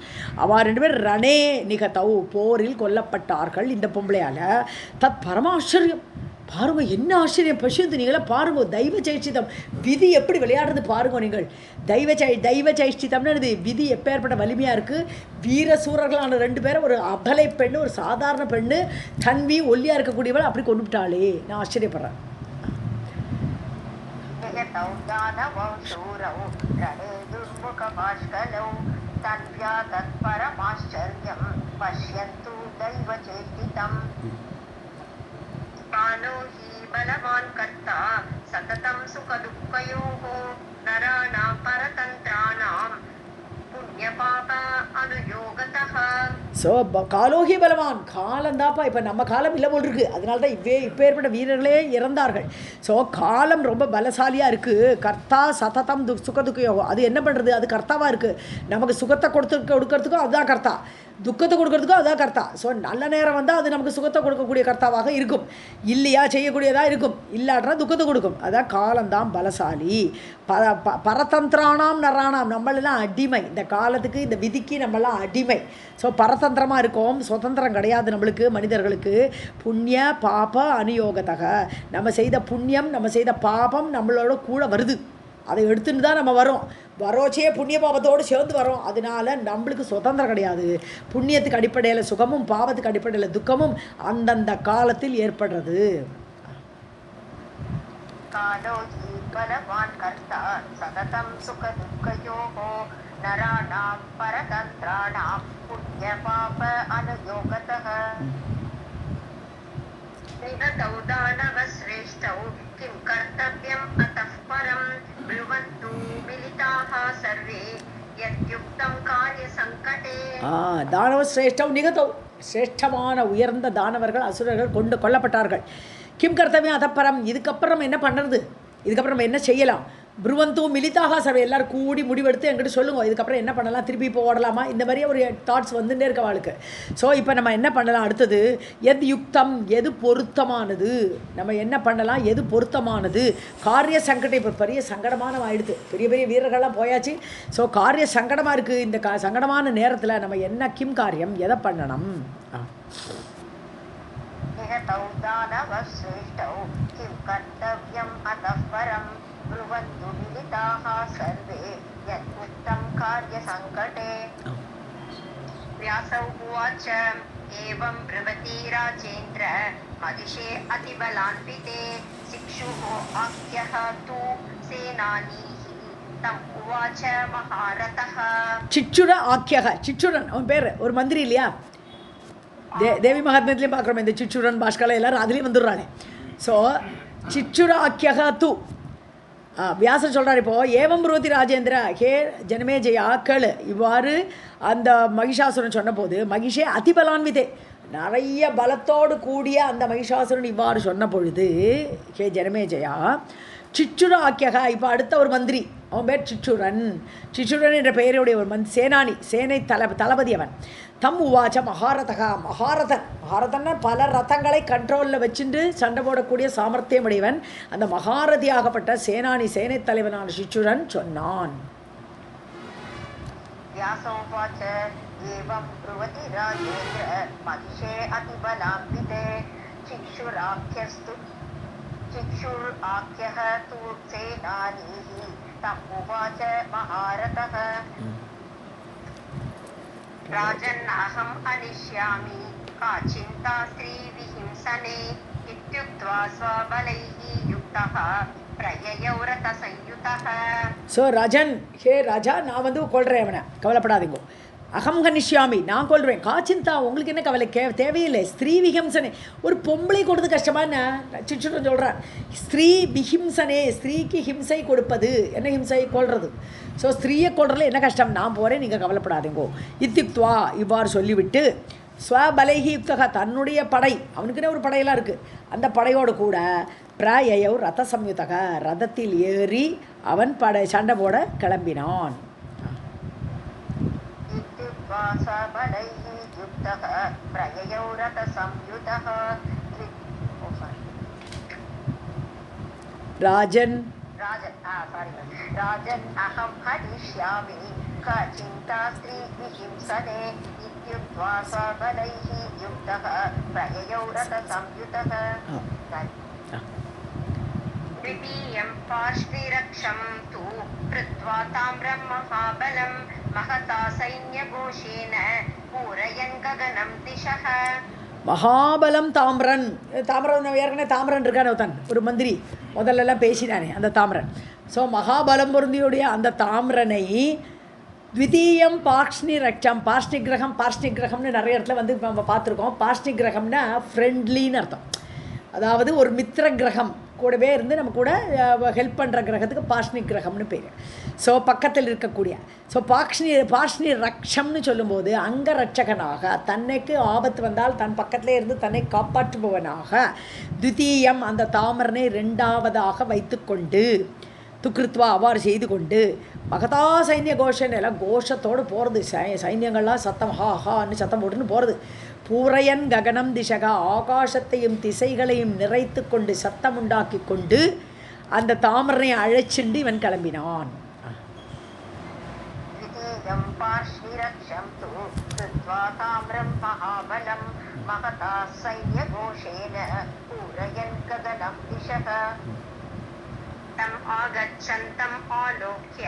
அவா ரெண்டு பேர் ரணே நிகதௌ, போரில் கொல்லப்பட்டார்கள் இந்த பொம்பளையால். பரமாச்சரியம், பாருங்க என்ன ஆச்சரியம், பசுந்து நீங்களே பாருங்க. தெய்வ சைஷ்டிதம், விதி எப்படி விளையாடுறது பாருங்க நீங்கள். தெய்வ சைஷ்டிதம்னு இது விதி எப்பேற்பட்ட வலிமையாக இருக்குது. வீர சூரர்களான ரெண்டு பேரும், ஒரு அபலை பெண்ணு, ஒரு சாதாரண பெண்ணு, தன்வி ஒல்லியாக இருக்கக்கூடியவள் அப்படி கொண்டு விட்டாளே, நான் ஆச்சரியப்படுறேன். कालो हि बलवान् कर्ता सततं सुखदुःखयोः नराणां परतन्त्राणां पुण्यपाप अनुयोगतः. ஸோ காலோகி பலவான், காலந்தாப்பா. இப்போ நம்ம காலம் இல்லை போல் இருக்குது, அதனால தான் இப்போ ஏற்பட்ட வீரர்களே இறந்தார்கள். ஸோ காலம் ரொம்ப பலசாலியாக இருக்குது. கர்த்தா சததம் சுகதுக்க யோகம், அது என்ன பண்ணுறது, அது கர்த்தாவாக இருக்குது. நமக்கு சுகத்தை கொடுக்கறதுக்கும் அதுதான் கர்த்தா, துக்கத்தை கொடுக்கறதுக்கும் அதுதான் கர்த்தா. ஸோ நல்ல நேரம் வந்தால் அது நமக்கு சுகத்தை கொடுக்கக்கூடிய கர்த்தாவாக இருக்கும், இல்லையா செய்யக்கூடியதாக இருக்கும், இல்லாட்டா துக்கத்தை கொடுக்கும். அதான் காலம்தான் பலசாலி. பரதந்திரானாம் நரானாம், நம்மளெல்லாம் அடிமை, இந்த காலத்துக்கு இந்த விதிக்கு நம்மளாம் அடிமை. ஸோ பரதந்திரமாக இருக்கோம், சுதந்திரம் கிடையாது நம்மளுக்கு மனிதர்களுக்கு. புண்ணிய பாப அனுயோகத்தக, நம்ம செய்த புண்ணியம் நம்ம செய்த பாபம் நம்மளோட கூட வருது, அதை எடுத்துன்னு தான் நம்ம வரோம். வரோச்சே புண்ணிய பாவத்தோடு சேர்ந்து வரோம். அதனால நம்மளுக்கு சுதந்திரம் கிடையாது. புண்ணியத்துக்கு அடிப்படையில் சுகமும், பாவத்துக்கு அடிப்படையில் துக்கமும் அந்தந்த காலத்தில் ஏற்படுறது. किं कर्तव्यम् अतः परं ब्रुवन्तु मिलिताः सर्वे यद्युक्तं कार्यसङ्कटे. தானவ சிரேஷ்டவ் நிகதவ், சிரேஷ்டமான உயர்ந்த தானவர்கள் அசுரர்கள் கொல்லப்பட்டார்கள். கிம் கர்த்தவியம் அதப்பரம், இதுக்கப்புறம் என்ன பண்ணுறது, இதுக்கப்புறம் என்ன செய்யலாம். புருவந்து மிலிதாக சர்வே எல்லாரும் கூடி முடிவெடுத்து என்கிட்ட சொல்லுங்க இதுக்கப்புறம் என்ன பண்ணலாம், திருப்பி இப்போ ஓடலாமா, இந்த மாதிரியே ஒரு தாட்ஸ் வந்துட்டே இருக்க வாழ்க்கை. ஸோ இப்போ நம்ம என்ன பண்ணலாம், அடுத்தது எது யுக்தம், எது பொருத்தமானது, நம்ம என்ன பண்ணலாம், எது பொருத்தமானது. காரிய சங்கடம் இப்போ பெரிய சங்கடமான ஆயிடுது, பெரிய பெரிய வீரர்கள்லாம் போயாச்சு. ஸோ காரிய சங்கடமாக இருக்குது. இந்த சங்கடமான நேரத்தில் நம்ம என்ன கிம் காரியம், எதை பண்ணணும். व्यासौ उवाच एवं ब्रुवती राजेन्द्र महिषे अतिबलान्विते शिक्षुः आख्यः तु सेनानीः तम् उवाच महारथः. சிச்சுர ஆக்கியக, சிச்சுரன் அவன் பேர், ஒரு மந்திரி இல்லையா, தேவி மகாத்மியத்துலேயும் பார்க்குறோம் இந்த சிச்சுரன் பாஷ்கலா எல்லாரும் அதுலேயும் வந்துடுறானே. ஸோ சிச்சுர ஆக்கியக தூ வியாசர் சொல்கிறார் இப்போது ஏவம் புருவதி ராஜேந்திர ஹே ஜனமே ஜெயா கேளு. இவ்வாறு அந்த மகிஷாசுரன் சொன்னபோது மகிஷே அதிபலான்விதே நிறைய பலத்தோடு கூடிய அந்த மகிஷாசுரன் இவ்வாறு சொன்ன பொழுது ஹே ஜனமே ஜெயா சிச்சுர ஆக்கியகா. இப்போ அடுத்த ஒரு மந்திரி அவன் பேர் சிச்சுரன். சிச்சுரன் என்ற பெயருடைய ஒரு சேனானி, சேனை தளபதி அவன். தம் உவாச்ச மகாரதகா, மகாரதன்னா பல ரதங்களை கண்ட்ரோலில் வச்சுட்டு சண்டை போடக்கூடிய சாமர்த்தியம் உடையவன். அந்த மகாரதியாகப்பட்ட சேனானி சேனை தலைவனான சிச்சுரன் சொன்னான். राजन्नाहम् अनिष्यामि का चिन्ता स्त्रीविहिंसने इत्युक्त्वा स्वबलैः युक्तः प्रययौ रथसंयुतः. ஸோ ராஜன், ஹே ராஜா நான் வந்து கொள்கிறேன் அவனை, கவலைப்படாதீங்க. அகம் கனிஷ்யாமி நான் கொள்கிறேன். காச்சிந்தா உங்களுக்கு என்ன கவலை, தேவையில்லை. ஸ்திரீ விஹிம்சனே ஒரு பொம்பளை கொடுத்து கஷ்டமான்னு சிச்சுடன் சொல்கிறான். ஸ்திரீ விஹிம்சனே ஸ்திரீக்கு ஹிம்சை கொடுப்பது, என்ன ஹிம்சை கொள்வது. ஸோ ஸ்திரீயை கொள்றதுல என்ன கஷ்டம், நான் போகிறேன் நீங்கள் கவலைப்படாதீங்கோ. இத்தியுக்த்வா இவ்வாறு சொல்லிவிட்டு ஸ்வபலைஹி யுக்தகா தன்னுடைய படை, அவனுக்குன்னே ஒரு படையெல்லாம் இருக்குது, அந்த படையோடு கூட பிராயயவ் ரத சம்யுதக ரதத்தில் ஏறி அவன் சண்டை போட கிளம்பினான். ராஜன் राजन् अहं हनिष्यामि का चिन्ता स्त्रीविहिंसने इत्युक्त्वा सबलैः युक्तः प्रययौ रथसंयुतः. द्वितीयं पार्श्विरक्षं तु कृत्वा ताम्रं महाबलं महता सैन्यघोषेण पूरयन् गगनं दिशः. மகாபலம் தாம்ரன், ஏற்கனவே தாம்ரன் இருக்கானே ஒருத்தன், ஒரு மந்திரி முதல்லலாம் பேசினானே அந்த தாம்ரன். ஸோ மகாபலம் பொருந்தியுடைய அந்த தாம்ரனை த்விதீயம் பார்ஷ்ணி ரக்ஷம், பார்ஷ்ணிகிரகம்னு நிறைய இடத்துல வந்து நம்ம பார்த்துருக்கோம். பார்ஷ்ணிகிரகம்னா ஃப்ரெண்ட்லின்னு அர்த்தம், அதாவது ஒரு மித்திர கிரகம் கூடவே இருந்து நம்ம கூட ஹெல்ப் பண்ணுற கிரகத்துக்கு பார்ஷ்ணி கிரகம்னு பேர். ஸோ பக்கத்தில் இருக்கக்கூடிய பார்ஷ்ணி ரக்ஷம்னு சொல்லும்போது அங்க ரட்சகனாக, தன்னைக்கு ஆபத்து வந்தால் தன் பக்கத்திலே இருந்து தன்னை காப்பாற்றுபவனாக, த்விதீயம் அந்த தாமரனை ரெண்டாவதாக வைத்துக்கொண்டு துக்கிருத்வா அவ்வாறு செய்து கொண்டு மகதா சைன்ய கோஷன் எல்லாம் கோஷத்தோடு போகிறது, சைன்யங்கள்லாம் சத்தம் ஹான்னு சத்தம் போட்டுன்னு போகிறது. பூரையன் ககனம் திசகா ஆகாசத்தையும் திசைகளையும் நிறைத்து கொண்டு சத்தம் உண்டாக்கி கொண்டு அந்த தாமரனை அழைச்சிண்டு இவன் கிளம்பினான். आगच्छन्तम् आलोक्य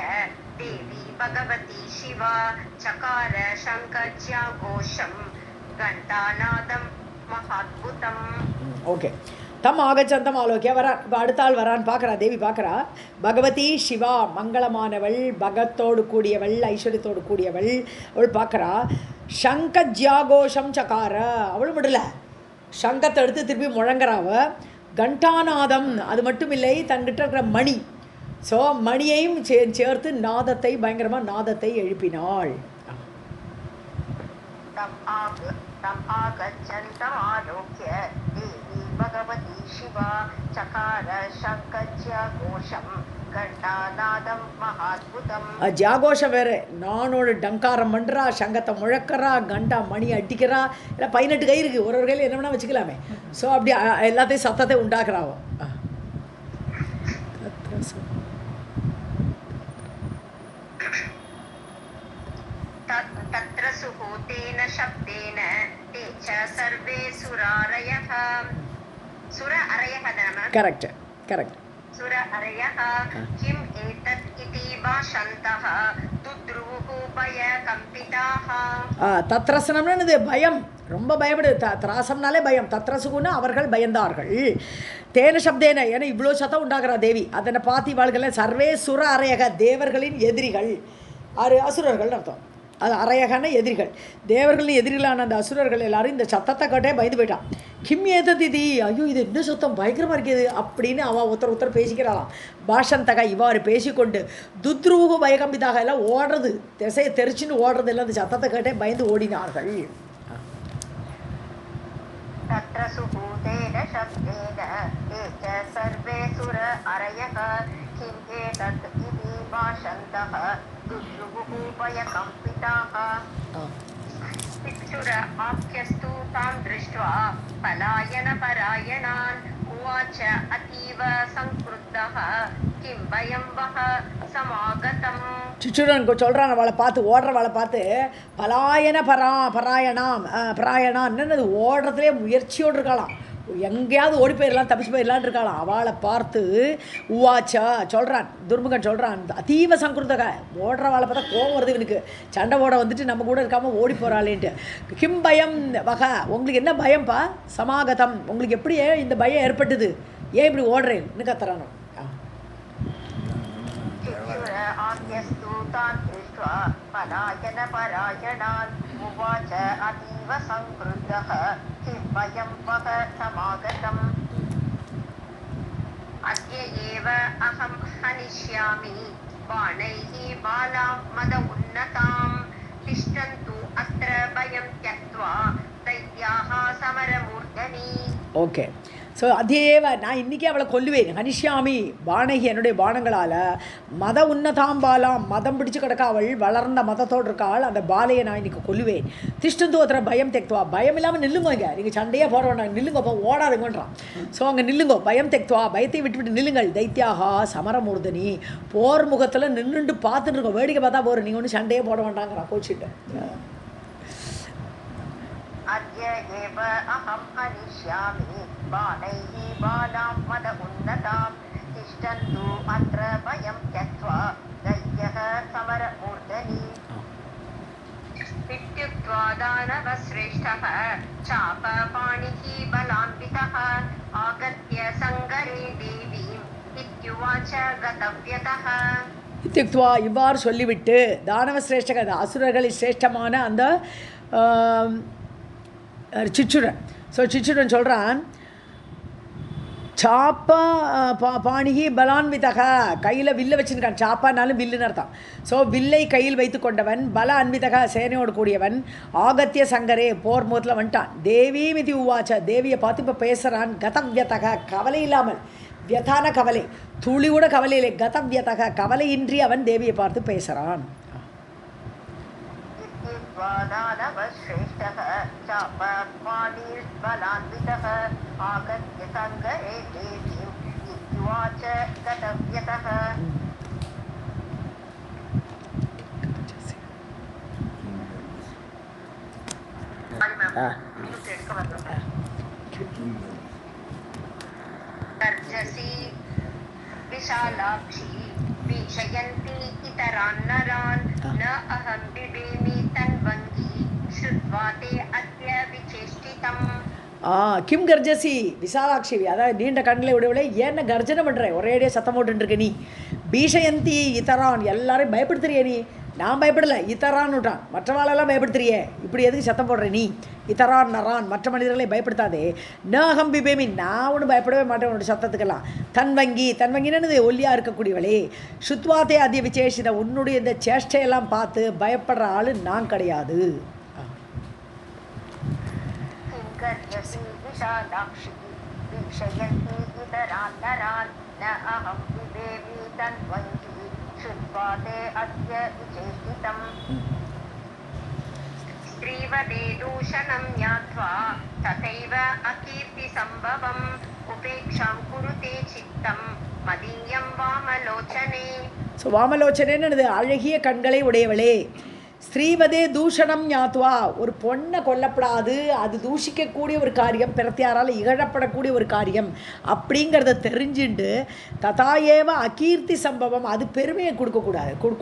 देवी भगवती शिवा चकार शङ्खज्ञाघोषं घण्टानादं महाद्भुतम्. ஓகே, தம் ஆகச்சந்தம் ஆலோக்கிய வரான். இப்போ அடுத்த ஆள் வரான்னு பார்க்குறா, தேவி பார்க்குறா. பகவதி சிவா மங்களமானவள், பகத்தோடு கூடியவள், ஐஸ்வர்யத்தோடு கூடியவள் அவள் பார்க்குறா. சங்க ஜியாகோஷம் சக்கார, அவளும் விடலை, சங்கத்தை எடுத்து திருப்பி முழங்குறாவ. கண்டாநாதம், அது மட்டும் இல்லை, தன்கிட்ட இருக்கிற மணி, ஸோ மணியையும் சேர்த்து நாதத்தை, பயங்கரமாக நாதத்தை எழுப்பினாள். கண்டாநாதம் மகாத்புதம். ஜாகோஷம் வேறு, நானோட டங்காரம் பண்ணுறா, சங்கத்தை முழக்கிறா, கண்டா மணி அடிக்கிறா. இல்லை 18 கை இருக்குது, ஒரு கையில் என்ன வேணால் வச்சுக்கலாமே. ஸோ அப்படி எல்லாத்தையும் சத்தத்தை உண்டாக்குறாவோ. தத்ர சுஹூதேன சப்தேன தே ச சர்வே சுராரயः. சுர அரயः தான? Correct correct. சுர அரயः கிம் ஏதத் இதி பாஷந்தः துத்ருவுஹு பய கம்பிதாः. தத்ரசனம்னு இது பயம், ரொம்ப பயப்படுது. திராசம்னாலே பயம். தத்ரசுகுன்னா அவர்கள் பயந்தார்கள். தேன சப்தேன, ஏன்னா இவ்வளோ சத்தம் உண்டாகிறா தேவி. அதனை பார்த்து இவாள்கள் சர்வே சுர அரையக, தேவர்களின் எதிரிகள். அசுரர்கள் அர்த்தம். அது அரையகன எதிரிகள், தேவர்களின் எதிரிகளான அந்த அசுரர்கள் எல்லாரும் இந்த சத்தத்தை கேட்டே பயந்து போயிட்டான். கிம் ஏதது இது, ஐயோ இது என்ன சத்தம் பயங்கரமாக இருக்குது அப்படின்னு அவள் ஒருத்தர் பேசிக்கிறாளாம். பாஷந்தகா இவ்வாறு பேசிக்கொண்டு துத்ரூகு பயகம்பிதாக எல்லாம் ஓடுறது, திசையை தெரிச்சுன்னு ஓடுறது எல்லாம் அந்த சத்தத்தை கேட்டே பயந்து ஓடினார்கள். தத்ர சுஹூதேன சப்தேன தே ச சர்வே சுர அரயः கிம் ஏதத் இதி பாஷந்தः துத்ருவுஹு பய கம்பிதாः. பிச்சுர ஆப்யஸ்து தாம் திருஷ்ட்வா பலாயன பராயணான் உவாச்ச அதீவ சங்க்ருத்தः கிம் பயம் வஹ சமாகதம். சிச்சுரன் சொல்கிறான் அவளை பார்த்து, ஓடுறவளை பார்த்து, பலாயன பராயணான் என்னது, ஓடுறதுலேயே முயற்சியோடு இருக்காளாம். எங்கேயாவது ஓடி போயிடலாம், தப்பிச்சு போயிடலான் இருக்காளாம். அவளை பார்த்து உவாச்சா சொல்கிறான், துர்முகன் சொல்கிறான், அதீவ சங்குருதக, ஓடுறவாளை பார்த்தா கோவம் வருது இவனுக்கு. சண்டை ஓட வந்துட்டு நம்ம கூட இருக்காமல் ஓடி போகிறாளேன்ட்டு. கிம் பயம் வக, உங்களுக்கு என்ன பயம்ப்பா? சமாகதம், உங்களுக்கு எப்படி இந்த பயம் ஏற்பட்டுது, ஏன் இப்படி ஓடுறேன்னு கத்துறானோ. ஆத்யஸ்து தான் திருஷ்ட்வா பலாயன பராயணான் உவாச்ச அதீவ சங்க்ருத்தः கிம் பயம் வஹ சமாகதம். அத்ய ஏவ அஹம் ஹனிஷ்யாமி பாணைः பாலாம் மத உன்னதாம் திஷ்டந்து அத்ர பயம் த்யக்த்வா தைத்யாः சமரமூர்தனி. ஓகே, ஸோ அதேவ நான் இன்றைக்கி அவளை கொல்லுவேன். ஹனிஷ்யாமி பானகி, என்னுடைய பானங்களால் மத உன்னதாம் பாலாம், மதம் பிடிச்சு கிடக்க அவள் வளர்ந்த மதத்தோடு இருக்காள், அந்த பாலையை நான் இன்றைக்கி கொல்லுவேன். திஷ்டந்தோத்திர பயம் தெக்துவா, பயம் இல்லாமல் நில்லுங்க, இங்கே நீங்கள் சண்டையாக போட வேண்டாம், நில்லுங்க, அப்போ ஓடாதுங்கன்றான். ஸோ அங்கே நில்லுங்கோ, பயம் தெக்துவா, பயத்தை விட்டுவிட்டு நில்லுங்கள். தைத்தியாகா சமரமூர்தனி, போர் முகத்தில் நின்றுண்டு பார்த்துட்டு இருக்கோம், வேடிக்கை பார்த்தா போகிற, நீங்கள் ஒன்றும் சண்டையே போட வேண்டாங்கிறான் கோச்சிட்டு. அத்ய ஏவ அஹம் ஹனிஷ்யாமி பாணைः பாலாம் மத உன்னதாம் திஷ்டந்து அத்ர பயம் த்யக்த்வா தைத்யः சமரமூர்தனி. இத்யுக்த்வா தானவஸ்ரேஷ்டः சாபபாணிः பலான்விதः ஆகத்ய சங்கரே தேவீம் இத்யுவாச்ச கதவ்யதः. இத்தியுக்த்வா இவ்வாறு சொல்லிவிட்டு, தானவ சிரேஷ்டக, அசுரர்களில் சிரேஷ்டமான அந்த சிச்சுரன். ஸோ சிச்சுரன் சொல்கிறான், சாப்பா பாணிகி பலான்விதக, கையில் வில்லை வச்சுருக்கான். சாப்பானாலும் வில்லுன்னு அர்த்தம். ஸோ வில்லை கையில் வைத்து கொண்டவன், பல அன்விதக சேனையோடு கூடியவன், ஆகத்திய சங்கரே போர் முகத்தில் வந்துட்டான். தேவி மிதி உவாச்ச, தேவியை பார்த்து இப்போ பேசுகிறான். கதவ்யதக, கவலை இல்லாமல், வியதான கவலை, துளி கூட கவலை இல்லை, கதவ்யதக கவலையின்றி அவன் தேவியை பார்த்து பேசுகிறான். दानवश्रेष्ठः चापपाणिर्बलान्वितः आगत्य सङ्गरे देवीम् इत्युवाच गतव्यतः. गर्जसी विशालाक्षी वीक्षयन्ती इतरान् नरान् न अहं बिभेमि तन्वङ्गी श्रुत्वा ते अद्य विचेष्टितम्. கிம் கர்ஜசி விசாலாட்சி, அதாவது நீண்ட கண்களை உடையவளே, ஏன்ன கர்ஜனை பண்ணுறேன், ஒரேடியாக சத்தம் போட்டுருக்க நீ. பீஷயந்தி இத்தரான், எல்லாரையும் பயப்படுத்துறிய நீ. நான் பயப்படலை, இத்தரான் விட்டான், மற்றவாளெல்லாம் பயப்படுத்துறியே, இப்படி எதுக்கு சத்தம் போடுற நீ? இத்தரான் நரான், மற்ற மனிதர்களை பயப்படுத்தாதே. நகம் பிபேமி, நான் ஒன்றும் பயப்படவே மாட்டேன் உன்னோட சத்தத்துக்கெல்லாம். தன்வங்கின்னு ஒல்லியாக இருக்கக்கூடியவளே. சுத்வாத்தே அதிக விசேஷித, உன்னுடைய இந்த சேஷ்டையெல்லாம் பார்த்து பயப்படுற ஆள் நான் கிடையாது. विशालाक्षी वीक्षयन्ती इतरान् नरान् न अहं बिभेमि तन्वन्ति श्रुत्वा ते अद्य विचेष्टितम् स्त्रीवदे दूषणं ज्ञात्वा तथैव अकीर्तिसम्भवम् उपेक्षां कुरुते चित्तं मदीयं वामलोचने. ஸோ வாமலோச்சனேன்னு அழகிய கண்களை உடையவளே, ஸ்ரீவதே தூஷணம் ஞாத்வா, ஒரு பொண்ணை கொல்லப்படாது, அது தூஷிக்கக்கூடிய ஒரு காரியம், பிறத்தியாரால் இகழப்படக்கூடிய ஒரு காரியம் அப்படிங்கிறத தெரிஞ்சுட்டு ததாயேவ அகீர்த்தி சம்பவம், அது பெருமையை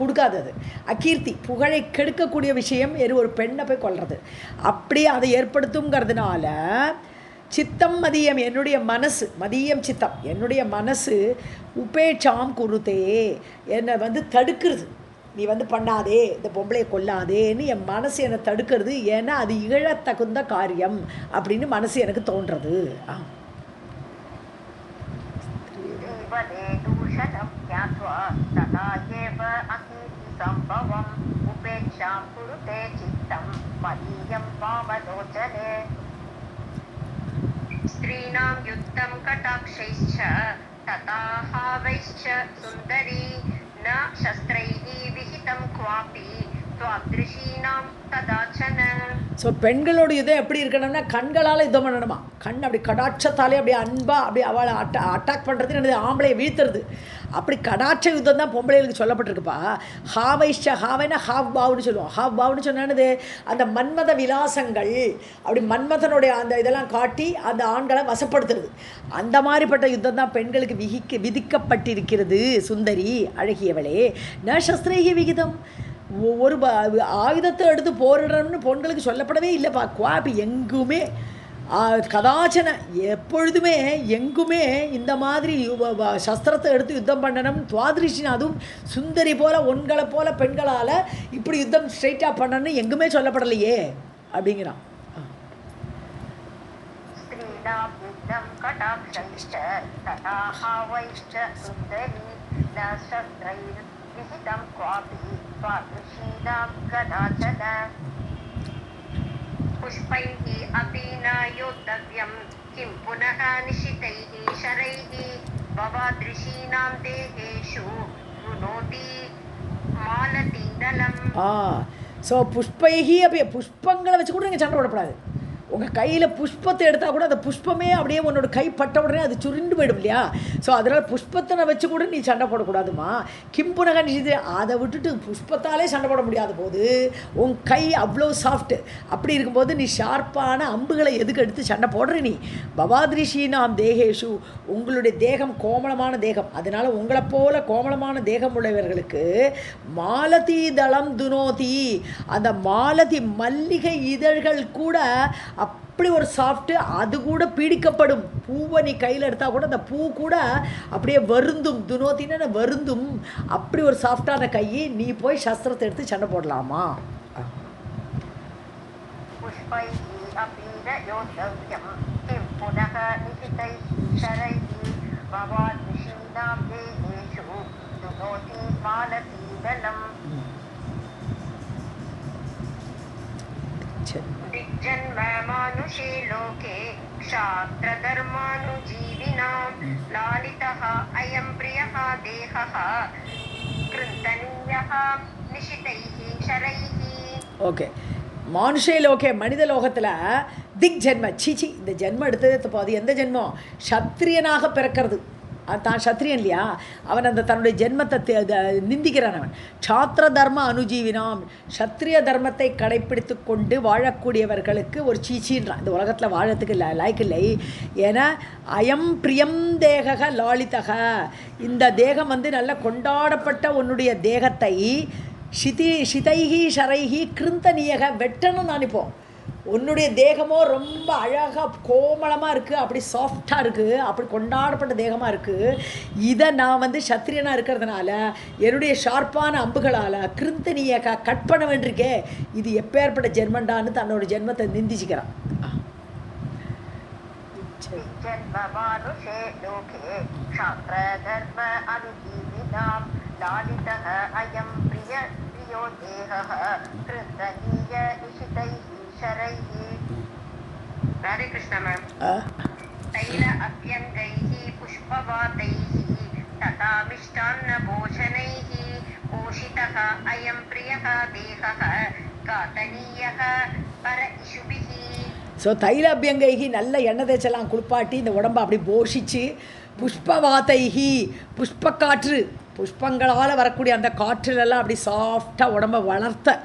கொடுக்காதது, அகீர்த்தி புகழை கெடுக்கக்கூடிய விஷயம் ஒரு பெண்ணை போய் கொல்றது, அப்படி அதை ஏற்படுத்துங்கிறதுனால சித்தம் மதியம், என்னுடைய மனசு, மதியம் சித்தம், என்னுடைய மனசு உபேட்சாம் குருத்தே, என்னை தடுக்கிறது, நீ பண்ணாதே, இந்த பொம்பளையை கொல்லாதேன்னு என் மனசு என்னை தடுக்கிறது, ஏன்னா அது இகழத்தகுந்த காரியம் அப்படின்னு மனசு எனக்கு தோன்றது. स्त्रीणां युद्धं कटाक्षैश्च तथा हावैश्च सुन्दरी न शस्त्रैः विहितं क्वापि त्वादृशीनां तदाचन. ஸோ பெண்களோட யுத்தம் எப்படி இருக்கணும்னா கண்களால் யுத்தம் பண்ணணுமா, கண் அப்படி கடாட்சத்தாலே அப்படியே அன்பாக அப்படி அவளை அட்டாக் பண்ணுறது என்னது, ஆம்பளையை வீழ்த்துறது, அப்படி கடாட்ச யுத்தம் தான் பொம்பளைகளுக்கு சொல்லப்பட்டிருக்குப்பா. ஹாவைஷ்ட, ஹாவைனா ஹாவ் பாவுன்னு சொல்லுவோம், ஹாவ் பாவுன்னு சொன்னானது அந்த மன்மத விலாசங்கள், அப்படி மன்மதனுடைய அந்த இதெல்லாம் காட்டி அந்த ஆண்களை வசப்படுத்துறது, அந்த மாதிரிப்பட்ட யுத்தம் தான் பெண்களுக்கு விதிக்கப்பட்டிருக்கிறது. சுந்தரி அழகியவளே, ந சஸ்திரேகி விகிதம், ஒரு ஆயுதத்தை எடுத்து போரிடணும்னு பொண்களுக்கு சொல்லப்படவே இல்லைப்பா. குவாபி எங்குமே கதாச்சன எப்பொழுதுமே எங்குமே இந்த மாதிரி சஸ்திரத்தை எடுத்து யுத்தம் பண்ணணும், துவாதிருஷின், அதுவும் சுந்தரி போல் ஒன்களை போல் பெண்களால் இப்படி யுத்தம் ஸ்ட்ரைட்டாக பண்ணணும்னு எங்குமே சொல்லப்படலையே அப்படிங்கிறான். पुष्पैः अपि न योद्धव्यं किं पुनः निशितैः शरैः भवादृशीनां देहेषु गुणोति मालतीदलम्. ஸோ புஷ்பைகி அப்படி புஷ்பங்களை வச்சு கூட நீங்கள் சண்டை போடப்படாது. உங்கள் கையில் புஷ்பத்தை எடுத்தால் கூட அந்த புஷ்பமே அப்படியே உன்னோட கை பட்ட உடனே அது சுருண்டு போயிடும் இல்லையா. ஸோ அதனால் புஷ்பத்தை வச்சு கூட நீ சண்டை போடக்கூடாதுமா. கிம்புனக நிஷிது, அதை விட்டுட்டு புஷ்பத்தாலே சண்டை போட முடியாத போது உன் கை அவ்வளோ சாஃப்ட்டு, அப்படி இருக்கும்போது நீ ஷார்ப்பான அம்புகளை எதுக்கு எடுத்து சண்டை போடுற நீ. பவாதிரிஷீனாம் தேகேஷு, உங்களுடைய தேகம் கோமளமான தேகம், அதனால் உங்களை போல கோமளமான தேகம் உள்ளவர்களுக்கு மாலதி தளம் துனோதி, அந்த மாலதி மல்லிகை இதழ்கள் கூட அப்படி ஒரு சாஃப்ட்டு, அது கூட பீடிக்கப்படும். பூவை நீ கையில் எடுத்தால் கூட அந்த பூ கூட அப்படியே வருந்தும், துனோத்தின்னு வருந்தும், அப்படி ஒரு சாஃப்டான கையை நீ போய் சஸ்திரத்தை எடுத்து சண்டை போடலாமா. दिग्जन्म मानुषे लोके क्षात्रधर्मानुजीविनां लालितः अयं प्रियः देहः कृन्तनीयः निशितैः शरैः. ஓகே, மானுஷே லோகே, மனித லோகத்தில் திக் ஜென்ம, சீச்சி, இந்த ஜென்மம் எடுத்தது போது எந்த ஜென்மம், சத்திரியனாக பிறக்கிறது, தான் சத்திரியன் இல்லையா, அவன் அந்த தன்னுடைய ஜென்மத்தை நிந்திக்கிறான். அவன் சாத்திர தர்ம அனுஜீவினாம், சத்திரிய தர்மத்தை கடைப்பிடித்து கொண்டு வாழக்கூடியவர்களுக்கு ஒரு சீச்சின்றான். இந்த உலகத்தில் வாழறதுக்கு லாய்க்கில்லை. ஏன்னா அயம் பிரியம் தேக லாலிதக, இந்த தேகம் நல்ல கொண்டாடப்பட்ட உன்னுடைய தேகத்தை ஷிதைஹி ஷரைஹி கிருந்தனியக வெட்டணும் நினைப்போம். உன்னுடைய தேகமோ ரொம்ப அழகாக கோமளமாக இருக்குது, அப்படி சாஃப்டாக இருக்குது, அப்படி கொண்டாடப்பட்ட தேகமாக இருக்குது. இதை நான் சத்திரியனாக இருக்கிறதுனால என்னுடைய ஷார்ப்பான அம்புகளால் கிருந்தனியக கட் பண்ண வேண்டியிருக்கே, இது எப்பேற்பட்ட ஜென்மண்டான்னு தன்னோட ஜென்மத்தை நிந்திச்சுக்கிறான். राधे कृष्ण मैम. तैल अभ्यंगैः पुष्पवातैः तथा मिष्टान्नभोजनैः पोषितः अयं प्रियः देहः घातनीयः पर इषुभिः. ஸோ தைலாபியங்கைகி நல்ல எண்ணெய் தேய்ச்சலாம் குளிப்பாட்டி இந்த உடம்பை அப்படி போஷிச்சு புஷ்பவாத்தைகி புஷ்பக்காற்று புஷ்பங்களால் வரக்கூடிய அந்த காற்றிலெல்லாம் அப்படி சாஃப்டாக உடம்பை வளர்த்த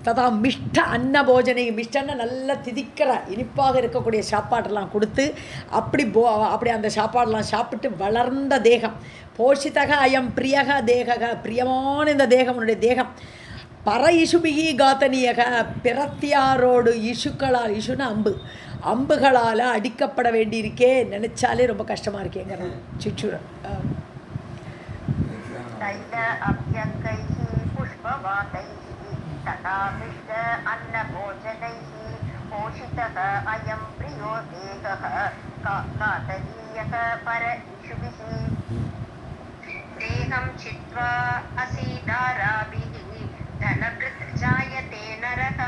ததா மிஷ்ட அன்ன போஜனை மிஷ்டன்னு நல்லா திதிக்கிற இனிப்பாக இருக்கக்கூடிய சாப்பாடெல்லாம் கொடுத்து அப்படி அந்த சாப்பாடெல்லாம் சாப்பிட்டு வளர்ந்த தேகம் போஷித்தக அயம் பிரியக தேகக பிரியமான இந்த தேகம் உன்னுடைய தேகம் பர இஷுபிகி காத்தனியக பிரத்தியாரோடு இஷுக்களால் இஷுன்னு அம்புகளால் அடிக்கப்பட வேண்டியிருக்கே நினைச்சாலே ரொம்ப கஷ்டமாக இருக்கேங்கிற சிச்சூரன். தேகம் சித்வா அசீதாராபிஹி धनकृत् जायते नरः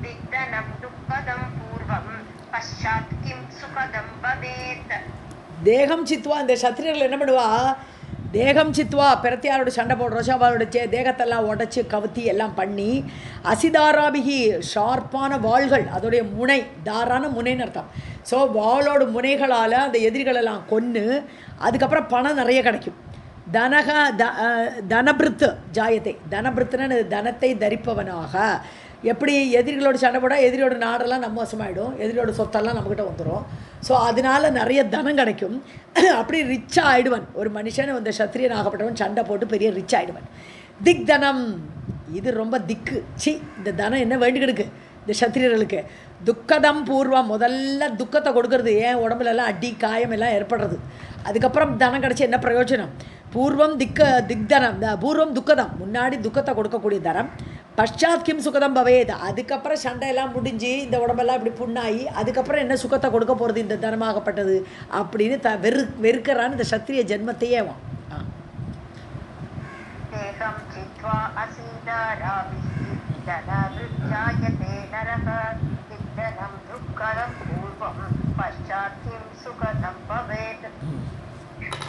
दिग्धनं दुःखदं पूर्वं पश्चात् किं सुखदं भवेत्. தேகம் சித்வா இந்த சத்திரியர்கள் என்ன பண்ணுவா தேகம் சித்வா பிரத்தியாரோட சண்டை போடுறோம் அவளோட தேகத்தெல்லாம் உடச்சி கவுத்தி எல்லாம் பண்ணி அசிதாராபிகி ஷார்ப்பான வாள்கள் அதோடைய முனை தாரான முனைன்னு அர்த்தம். ஸோ வாளோட முனைகளால் அந்த எதிரிகளெல்லாம் கொன்று அதுக்கப்புறம் பணம் நிறைய கிடைக்கும். தனபிருத்து ஜாயத்தை தனபிருத்துன்னு தனத்தை தரிப்பவனாக எப்படி எதிரிகளோட சண்டை போட்டால் எதிரியோட நாடெல்லாம் நம்ம வசமாயிடும் எதிரியோட சொத்தெல்லாம் நம்மக்கிட்ட வந்துடும். ஸோ அதனால் நிறைய தனம் கிடைக்கும். அப்படி ரிச்சாக ஆகிடுவன் ஒரு மனுஷன் இந்த சத்திரியன் ஆகப்பட்டவன் சண்டை போட்டு பெரிய ரிச் ஆகிடுவன். திக் தனம் இது ரொம்ப திக்கு இந்த தனம் என்ன வேண்டி கிடக்கு இந்த சத்திரியர்களுக்கு. துக்கதம் பூர்வம் முதல்ல துக்கத்தை கொடுக்கறது ஏன் உடம்புலலாம் அடி காயம் எல்லாம் ஏற்படுறது. அதுக்கப்புறம் தனம் கிடச்சி என்ன பிரயோஜனம். பூர்வம் திக்தனம் பூர்வம் துக்கதம் முன்னாடி துக்கத்தை கொடுக்கக்கூடிய தனம். பஷாத் கிம் சுகதம் பவேத் அதுக்கப்புறம் சண்டையெல்லாம் முடிஞ்சு இந்த உடம்பெல்லாம் இப்படி புண்ணாகி அதுக்கப்புறம் என்ன சுகத்தை கொடுக்க போகிறது இந்த தனமாகப்பட்டது அப்படின்னு வெறுக்கிறான்னு இந்த சத்திரிய ஜென்மத்தையே அவன்.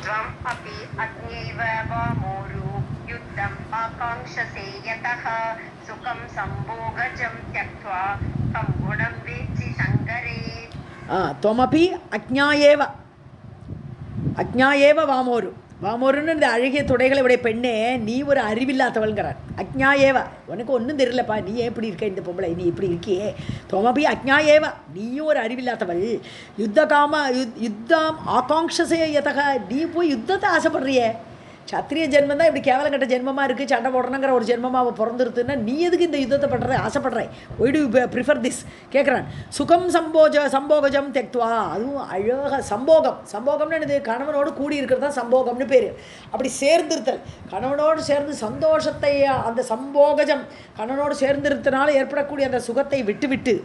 त्वम् अपि अग्न्यैव वामोरु युद्धम् आकाङ्क्षसे यतः सुखं सम्भोगजं त्यक्त्वा तं गुणं वेत्सि सङ्गरे. त्वमपि அக்ஞாயேவ வாமோரு வாமோருன்னு இந்த அழகிய துடைகளை உடைய பெண்ணே நீ ஒரு அறிவில்லாதவள்ங்கிறார். அக்ஞாயேவ உனக்கு ஒன்றும் தெரியலப்பா நீ எப்படி இருக்க இந்த பொம்பளை நீ இப்படி இருக்கியே. தோமபி அக்ஞாயேவ நீயும் ஒரு அறிவில்லாதவள். யுத்தம் ஆகாங்ஷசே யதக நீ போய் யுத்தத்தை ஆசைப்படுறியே. சத்திரிய ஜென்மம் தான் இப்படி கேவலம் கட்ட ஜென்மமாக இருக்குது சண்டை போடணுங்கிற ஒரு ஜென்மமாக அவள் பிறந்துருத்துன்னா நீ எதுக்கு இந்த யுத்தத்தை பண்ணுற ஆசைப்படுறாய். ஒய் டு ப்ரிஃபர் திஸ் கேட்குறான். சுகம் சம்போகஜம் தெக்துவா அதுவும் அழகாக சம்போகம்னு இது கணவனோடு கூடி இருக்கிறது தான் சம்போகம்னு பேர். அப்படி சேர்ந்திருத்தல் கணவனோடு சேர்ந்து சந்தோஷத்தை அந்த சம்போகஜம் கணவனோடு சேர்ந்திருத்தனால ஏற்படக்கூடிய அந்த சுகத்தை விட்டு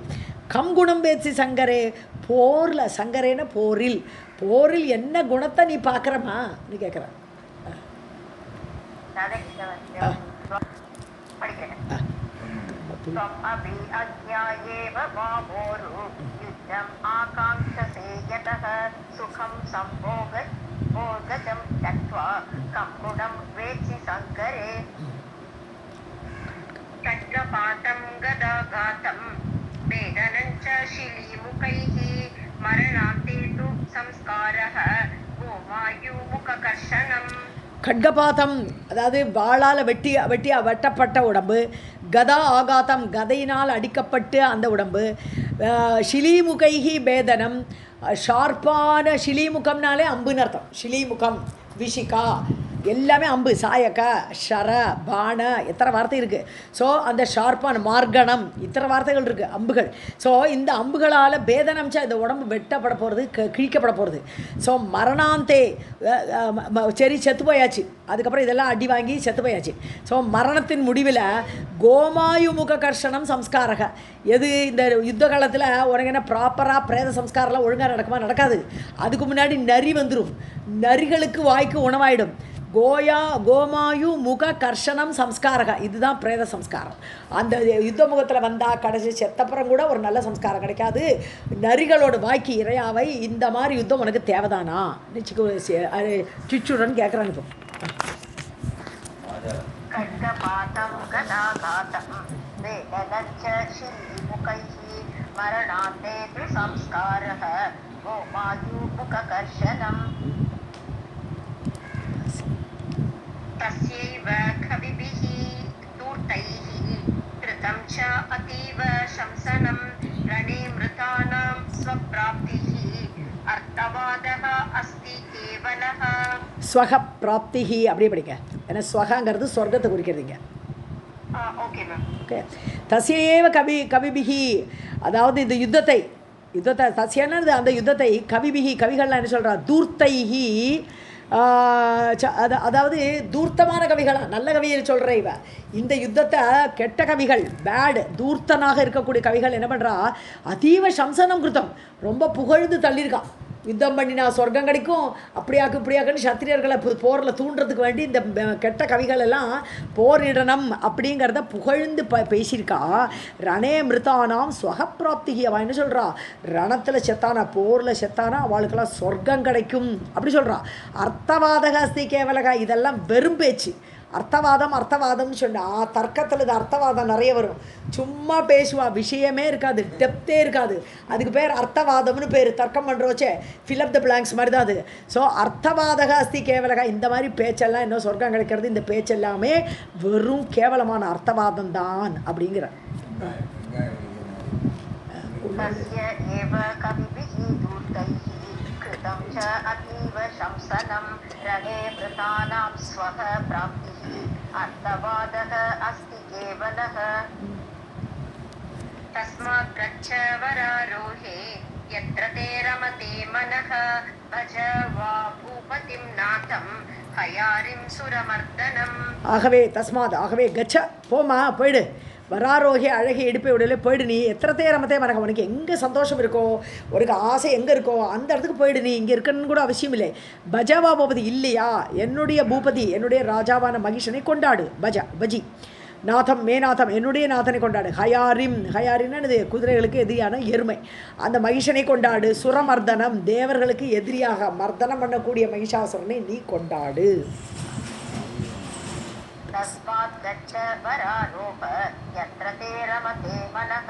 கம்குணம் பேசி சங்கரே போரில் சங்கரேன போரில் என்ன குணத்தை நீ பார்க்குறமா நீ கேட்குறான். கட்கபாதம் அதாவது வாளால் வெட்டப்பட்ட உடம்பு. கதா ஆகாதம் கதையினால் அடிக்கப்பட்டு அந்த உடம்பு. ஷிலீமுகைஹி பேதனம் ஷார்ப்பான ஷிலீமுகம்னாலே அம்புன்னு அர்த்தம். ஷிலீமுகம் விஷிகா எல்லாமே அம்பு. சாயக்க ஷர பான எத்தனை வார்த்தை இருக்குது. ஸோ அந்த ஷார்ப்பான மார்கணம் இத்தனை வார்த்தைகள் இருக்குது அம்புகள். ஸோ இந்த அம்புகளால் பேதனம்ச்சா இந்த உடம்பு வெட்டப்பட போகிறது கிழிக்கப்பட போகிறது. ஸோ மரணாந்தே சரி செத்து போயாச்சு அதுக்கப்புறம் இதெல்லாம் அடி வாங்கி செத்து போயாச்சு. ஸோ மரணத்தின் முடிவில் கோமாயுமுக கர்ஷனம் சம்ஸ்காரக எது இந்த யுத்த காலத்தில் உனக்கு என்ன ப்ராப்பராக பிரேத சம்ஸ்காரம்லாம் ஒழுங்காக நடக்குமா நடக்காது. அதுக்கு முன்னாடி நரி வந்துடும். நரிகளுக்கு வாய்க்கு உணவாயிடும். கோமாயு முக கர்ஷனம் சம்ஸ்காரக, இதுதான் பிரேத சம்ஸ்காரம். அந்த யுத்த முகத்தில் வந்தால் கடைசி செத்தப்புறம் கூட ஒரு நல்ல சம்ஸ்காரம் கிடைக்காது. நரிகளோட வாய்க்கு இரையாவை இந்த மாதிரி யுத்தம் உனக்கு தேவைதானா சிச்சுடன் கேட்குறாங்க. இப்போ तस्यैव कविभिः दूतैः कृतं च अतीव शंसनं रणे मृतानां स्वप्राप्तिः अर्थवादः अस्ति केवलः. ஸ்வக பிராப்திஹி அப்படியே படிக்க. ஏன்னா ஸ்வகங்கிறது சொர்க்கத்தை குறிக்கிறதுங்க. Okay ma'am. ஓகே. தஸ்யேவ கவிபிகி, அதாவது இந்த யுத்தத்தை தஸ்யன்னு அந்த யுத்தத்தை கவிபிகி, கவிகள்லாம் என்ன சொல்கிறா, தூர்த்தைஹி, அதாவது தூர்த்தமான கவிகளாக நல்ல கவியை சொல்கிற இவ. இந்த யுத்தத்தை கெட்ட கவிகள், பேடு தூர்த்தனாக இருக்கக்கூடிய கவிகள் என்ன பண்ணுறா, அதீவ சம்சனம் கிருத்தம், ரொம்ப புகழ்ந்து தள்ளியிருக்கான். யுத்தம் பண்ணினா சொர்க்கம் கிடைக்கும், இப்படியாக்குன்னு சத்திரியர்களை போரில் தூண்டுறதுக்கு வேண்டி இந்த கெட்ட கவிகள் எல்லாம் போரிடணும் அப்படிங்கிறத புகழ்ந்து பேசியிருக்கா. ரணே மிருதானாம் ஸ்வகப்பிராப்திகி, அவன் என்ன சொல்கிறா, ரணத்தில் செத்தானா, போரில் செத்தானா அவளுக்கெல்லாம் சொர்க்கம் கிடைக்கும் அப்படி சொல்கிறா. அர்த்தவாதக அஸ்தி கேவலக, இதெல்லாம் வெறும் பேச்சு. அர்த்தவாதம்னு சொன்னால் தர்க்கத்தில் இது அர்த்தவாதம் நிறைய வரும். சும்மா பேசுவா, விஷயமே இருக்காது, டெப்த்தே இருக்காது. அதுக்கு பேர் அர்த்தவாதம்னு பேர். தர்க்கம் பண்ணுறோச்சே, ஃபில்அப் த பிளாங்க்ஸ் மாதிரி தான் அது. ஸோ அர்த்தவாதக அஸ்தி கேவலக, இந்த மாதிரி பேச்செல்லாம் இன்னும் சொர்க்கம் கிடைக்கிறது, இந்த பேச்செல்லாமே வெறும் கேவலமான அர்த்தவாதம் தான் அப்படிங்கிற. अतीव शंसनं रणे मृतानां स्वः प्राप्तिः अर्थवादः अस्ति केवलः. तस्मात् गच्छ वरारोहे यत्र ते रमते मनः भज वा भूपतिं नाथं हयारिं सुरमर्दनम्. ஆகவே கச்ச, போமா, போயிடு. வராரோகே அழகி இடுப்பை உடலே போயிடு. நீ எத்தனை ரமத்தே மனக, உனக்கு எங்கே சந்தோஷம் இருக்கோ, உனக்கு ஆசை எங்கே இருக்கோ அந்த இடத்துக்கு போயிடு. நீ இங்கே இருக்கணும்னு கூட அவசியம் இல்லை. பஜவா பூபதி, இல்லையா என்னுடைய பூபதி, என்னுடைய ராஜாவான மகிஷனை கொண்டாடு. பஜி நாதம், மேநாதம், என்னுடைய நாதனை கொண்டாடு. ஹயாரின்னு குதிரைகளுக்கு எதிரியான எருமை, அந்த மகிஷனை கொண்டாடு. சுரமர்தனம், தேவர்களுக்கு எதிரியாக மர்தனம் பண்ணக்கூடிய மகிஷாசுரனை நீ கொண்டாடு. तस्मात् गच्छ वरारोह यत्र ते रमते मनः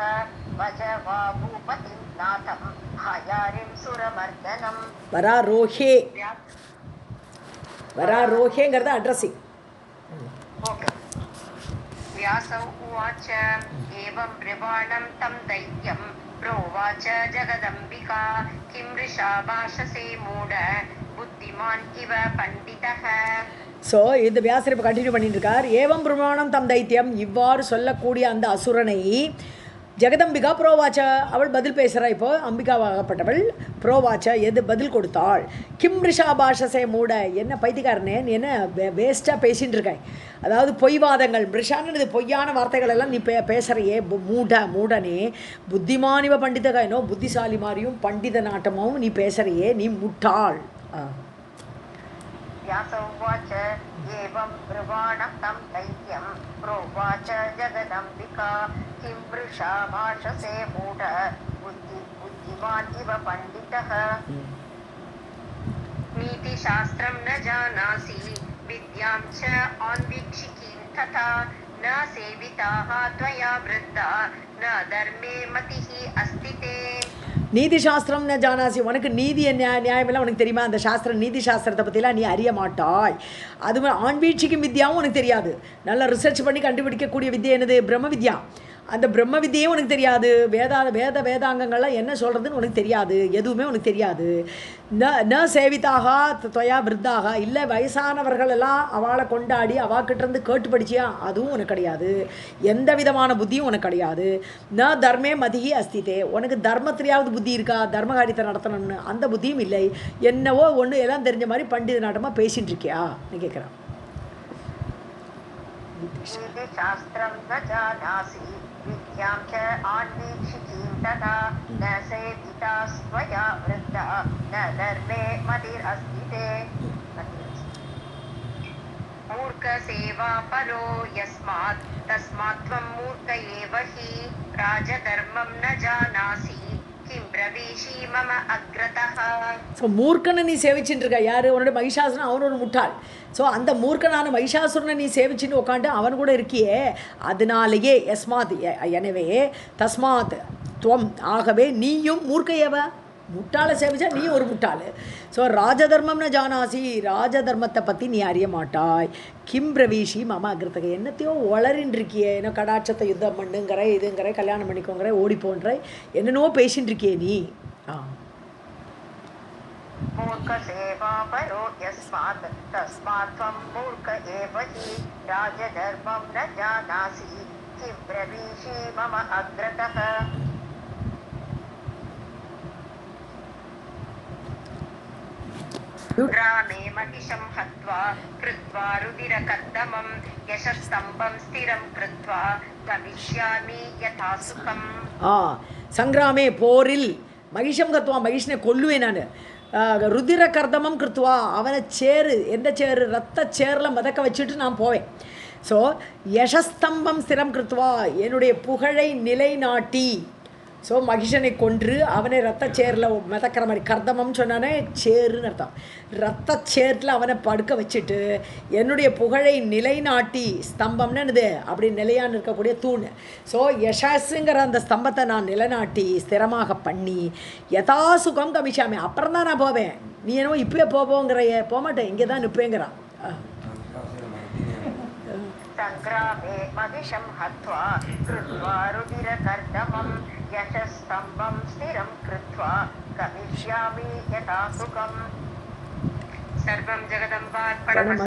भज वा भूपतिं नाथं हयारिं सुरमर्दनम्. वरारोहेங்கிறது அட்ரஸிங். ओके. व्यासौ उवाच एवं ब्रुवाणं तं दैत्यं प्रोवाच जगदम्बिका किं वृषा भाषसे मूढ बुद्धिमान् इव पण्डितः. ஸோ இந்த வியாசர் இப்போ கண்டினியூ பண்ணிட்டு இருக்கார். ஏவம் பிரமாணம் தம் தைத்தியம், இவ்வாறு சொல்லக்கூடிய அந்த அசுரனை ஜெகதம்பிகா புரோவாச்ச, அவள் பதில் பேசுகிறா. இப்போ அம்பிகாவாகப்பட்டவள் புரோவாச்ச, எது பதில் கொடுத்தாள். கிம் ரிஷா பாஷசே மூட, என்ன பைத்தியக்காரனே, நீ என்ன வேஸ்ட்டாக பேசிகிட்டு இருக்காய். அதாவது பொய்வாதங்கள், ரிஷான்னு பொய்யான வார்த்தைகள் எல்லாம் நீ பேசுகிறையே, மூடனே. புத்திமானிவ பண்டிதகா, என்னோ புத்திசாலி மாதிரியும் பண்டித நாட்டமாகவும் நீ பேசுகிறையே, நீ முட்டாள். व्यासोवाच एवं ब्रुवाणं तं दैत्यं प्रोवाच जगदम्बिका किं वृषा भाषसे मूढ बुद्धिमान् इव पण्डितः. नीतिशास्त्रं न जानासि विद्यां च अन्वीक्षिकीं तथा न सेविताः त्वया वृद्धा न धर्मे मतिः अस्ति ते. நீதி சாஸ்திரம் ந ஜானாசி, உனக்கு நீதி நியாயமெல்லாம் உனக்கு தெரியுமா? அந்த சாஸ்திரம், நீதி சாஸ்திரத்தை பற்றிலாம் நீ அறிய மாட்டாய். அது ஆண்வீட்சிக்கும் வித்யாவும் உனக்கு தெரியாது. நல்லா ரிசர்ச் பண்ணி கண்டுபிடிக்கக்கூடிய வித்யா என்னது? பிரம்ம வித்யா. அந்த பிரம்ம வித்தியே உனக்கு தெரியாது. வேதாங்கங்கள்லாம் என்ன சொல்கிறதுன்னு உனக்கு தெரியாது. எதுவுமே உனக்கு தெரியாது. ந சேவிதாக தொயா விருத்தாக, இல்லை வயசானவர்கள் எல்லாம் அவளை கொண்டாடி அவாக்கிட்டேருந்து கேட்டு படிச்சியா, அதுவும் உனக்கு கிடையாது. எந்த விதமான புத்தியும் உனக்கு கிடையாது. ந தர்மே மதிகி அஸ்திதே, உனக்கு தர்மத்திலேயாவது புத்தி இருக்கா, தர்மகாரியத்தை நடத்தணும்னு அந்த புத்தியும் இல்லை. என்னவோ ஒன்று எல்லாம் தெரிஞ்ச மாதிரி பண்டித நாட்டமாக பேசிகிட்டு இருக்கியா நான் கேட்குறான். शास्त्रं न जानासि विद्यां च अन्वीक्षिकीं तथा न सेविता स्वया वृद्धा न धर्मे मतिरस्ति ते. मूर्खसेवा परो यस्मात् तस्मात् त्वं मूर्ख एव हि राजधर्मं न जानासि किं ब्रवीषि मम अग्रतः. ஸோ மூர்க்கனை நீ சேவிச்சுட்டு இருக்க யார்? உன்னோட மகிஷாசுரன், அவன் ஒரு முட்டாள். ஸோ அந்த மூர்க்கனான மகிஷாசுரனை நீ சேவிச்சுட்டு உட்காந்து அவன் கூட இருக்கியே, அதனாலேயே யஸ்மாத் எனவே தஸ்மாத் துவம் ஆகவே நீயும் மூர்க்கையவ, முட்டாளை சேவிச்சா நீ ஒரு முட்டாள். ஸோ ராஜதர்மம்னு ஜானாசி, ராஜதர்மத்தை பற்றி நீ அறிய மாட்டாய். கிம் பிரவீஷி மம அக்ரத்தக, என்னத்தையோ வளரின்னு இருக்கியே, என்ன கடாட்சத்தை யுத்தம் பண்ணுங்கிற, இதுங்கிற, கல்யாணம் பண்ணிக்கோங்கிற, ஓடி போன்ற என்னென்னவோ பேசின்னு இருக்கியே நீ. मूर्खसेवा परो यस्मात् तस्मात् त्वं मूर्ख एव हि राजधर्मं न जानासि किं ब्रवीषि मम अग्रतः. ग्रामे महिषं हत्वा कृत्वा रुधिरकर्दमं यशस्तम्भं स्थिरं कृत्वा गमिष्यामि यथा सुखम्. சங்கிராமே போரில் மகிஷம் கத்துவா, மகிஷனை கொல்லுவேன் நான். ருதிர கர்தமம் கிருத்துவா, அவனை சேரு, எந்த சேரு? ரத்த சேரில் மதக்க வச்சுட்டு நான் போவேன். ஸோ யசஸ்தம்பம் ஸ்திரம் கிருத்துவா, என்னுடைய புகழை நிலைநாட்டி. ஸோ மகிஷனை கொன்று அவனை ரத்த சேரில் மிதக்கிற மாதிரி, கர்தமம்னு சொன்னானே சேருன்னு அர்த்தம், ரத்த சேரில் அவனை படுக்க வச்சுட்டு என்னுடைய புகழை நிலைநாட்டி. ஸ்தம்பம்னு என்னது? அப்படி நிலையான்னு இருக்கக்கூடிய தூண். ஸோ யசஸுங்கிற அந்த ஸ்தம்பத்தை நான் நிலைநாட்டி ஸ்திரமாக பண்ணி யதா சுகம் கமிஷாமி, அப்புறம் தான் நான் போவேன். நீ என்னவோ இப்போயே போவோங்கிறைய, போகமாட்டேன், இங்கே தான் நிற்பேங்கிறான். सङ्ग्रामे महिषं हत्वा कृत्वा रुधिरकर्दमं यशस्तम्भं स्थिरं कृत्वा गमिष्यामि यथा सुखम्. सर्वं जगदम्बार्पणमस्तु.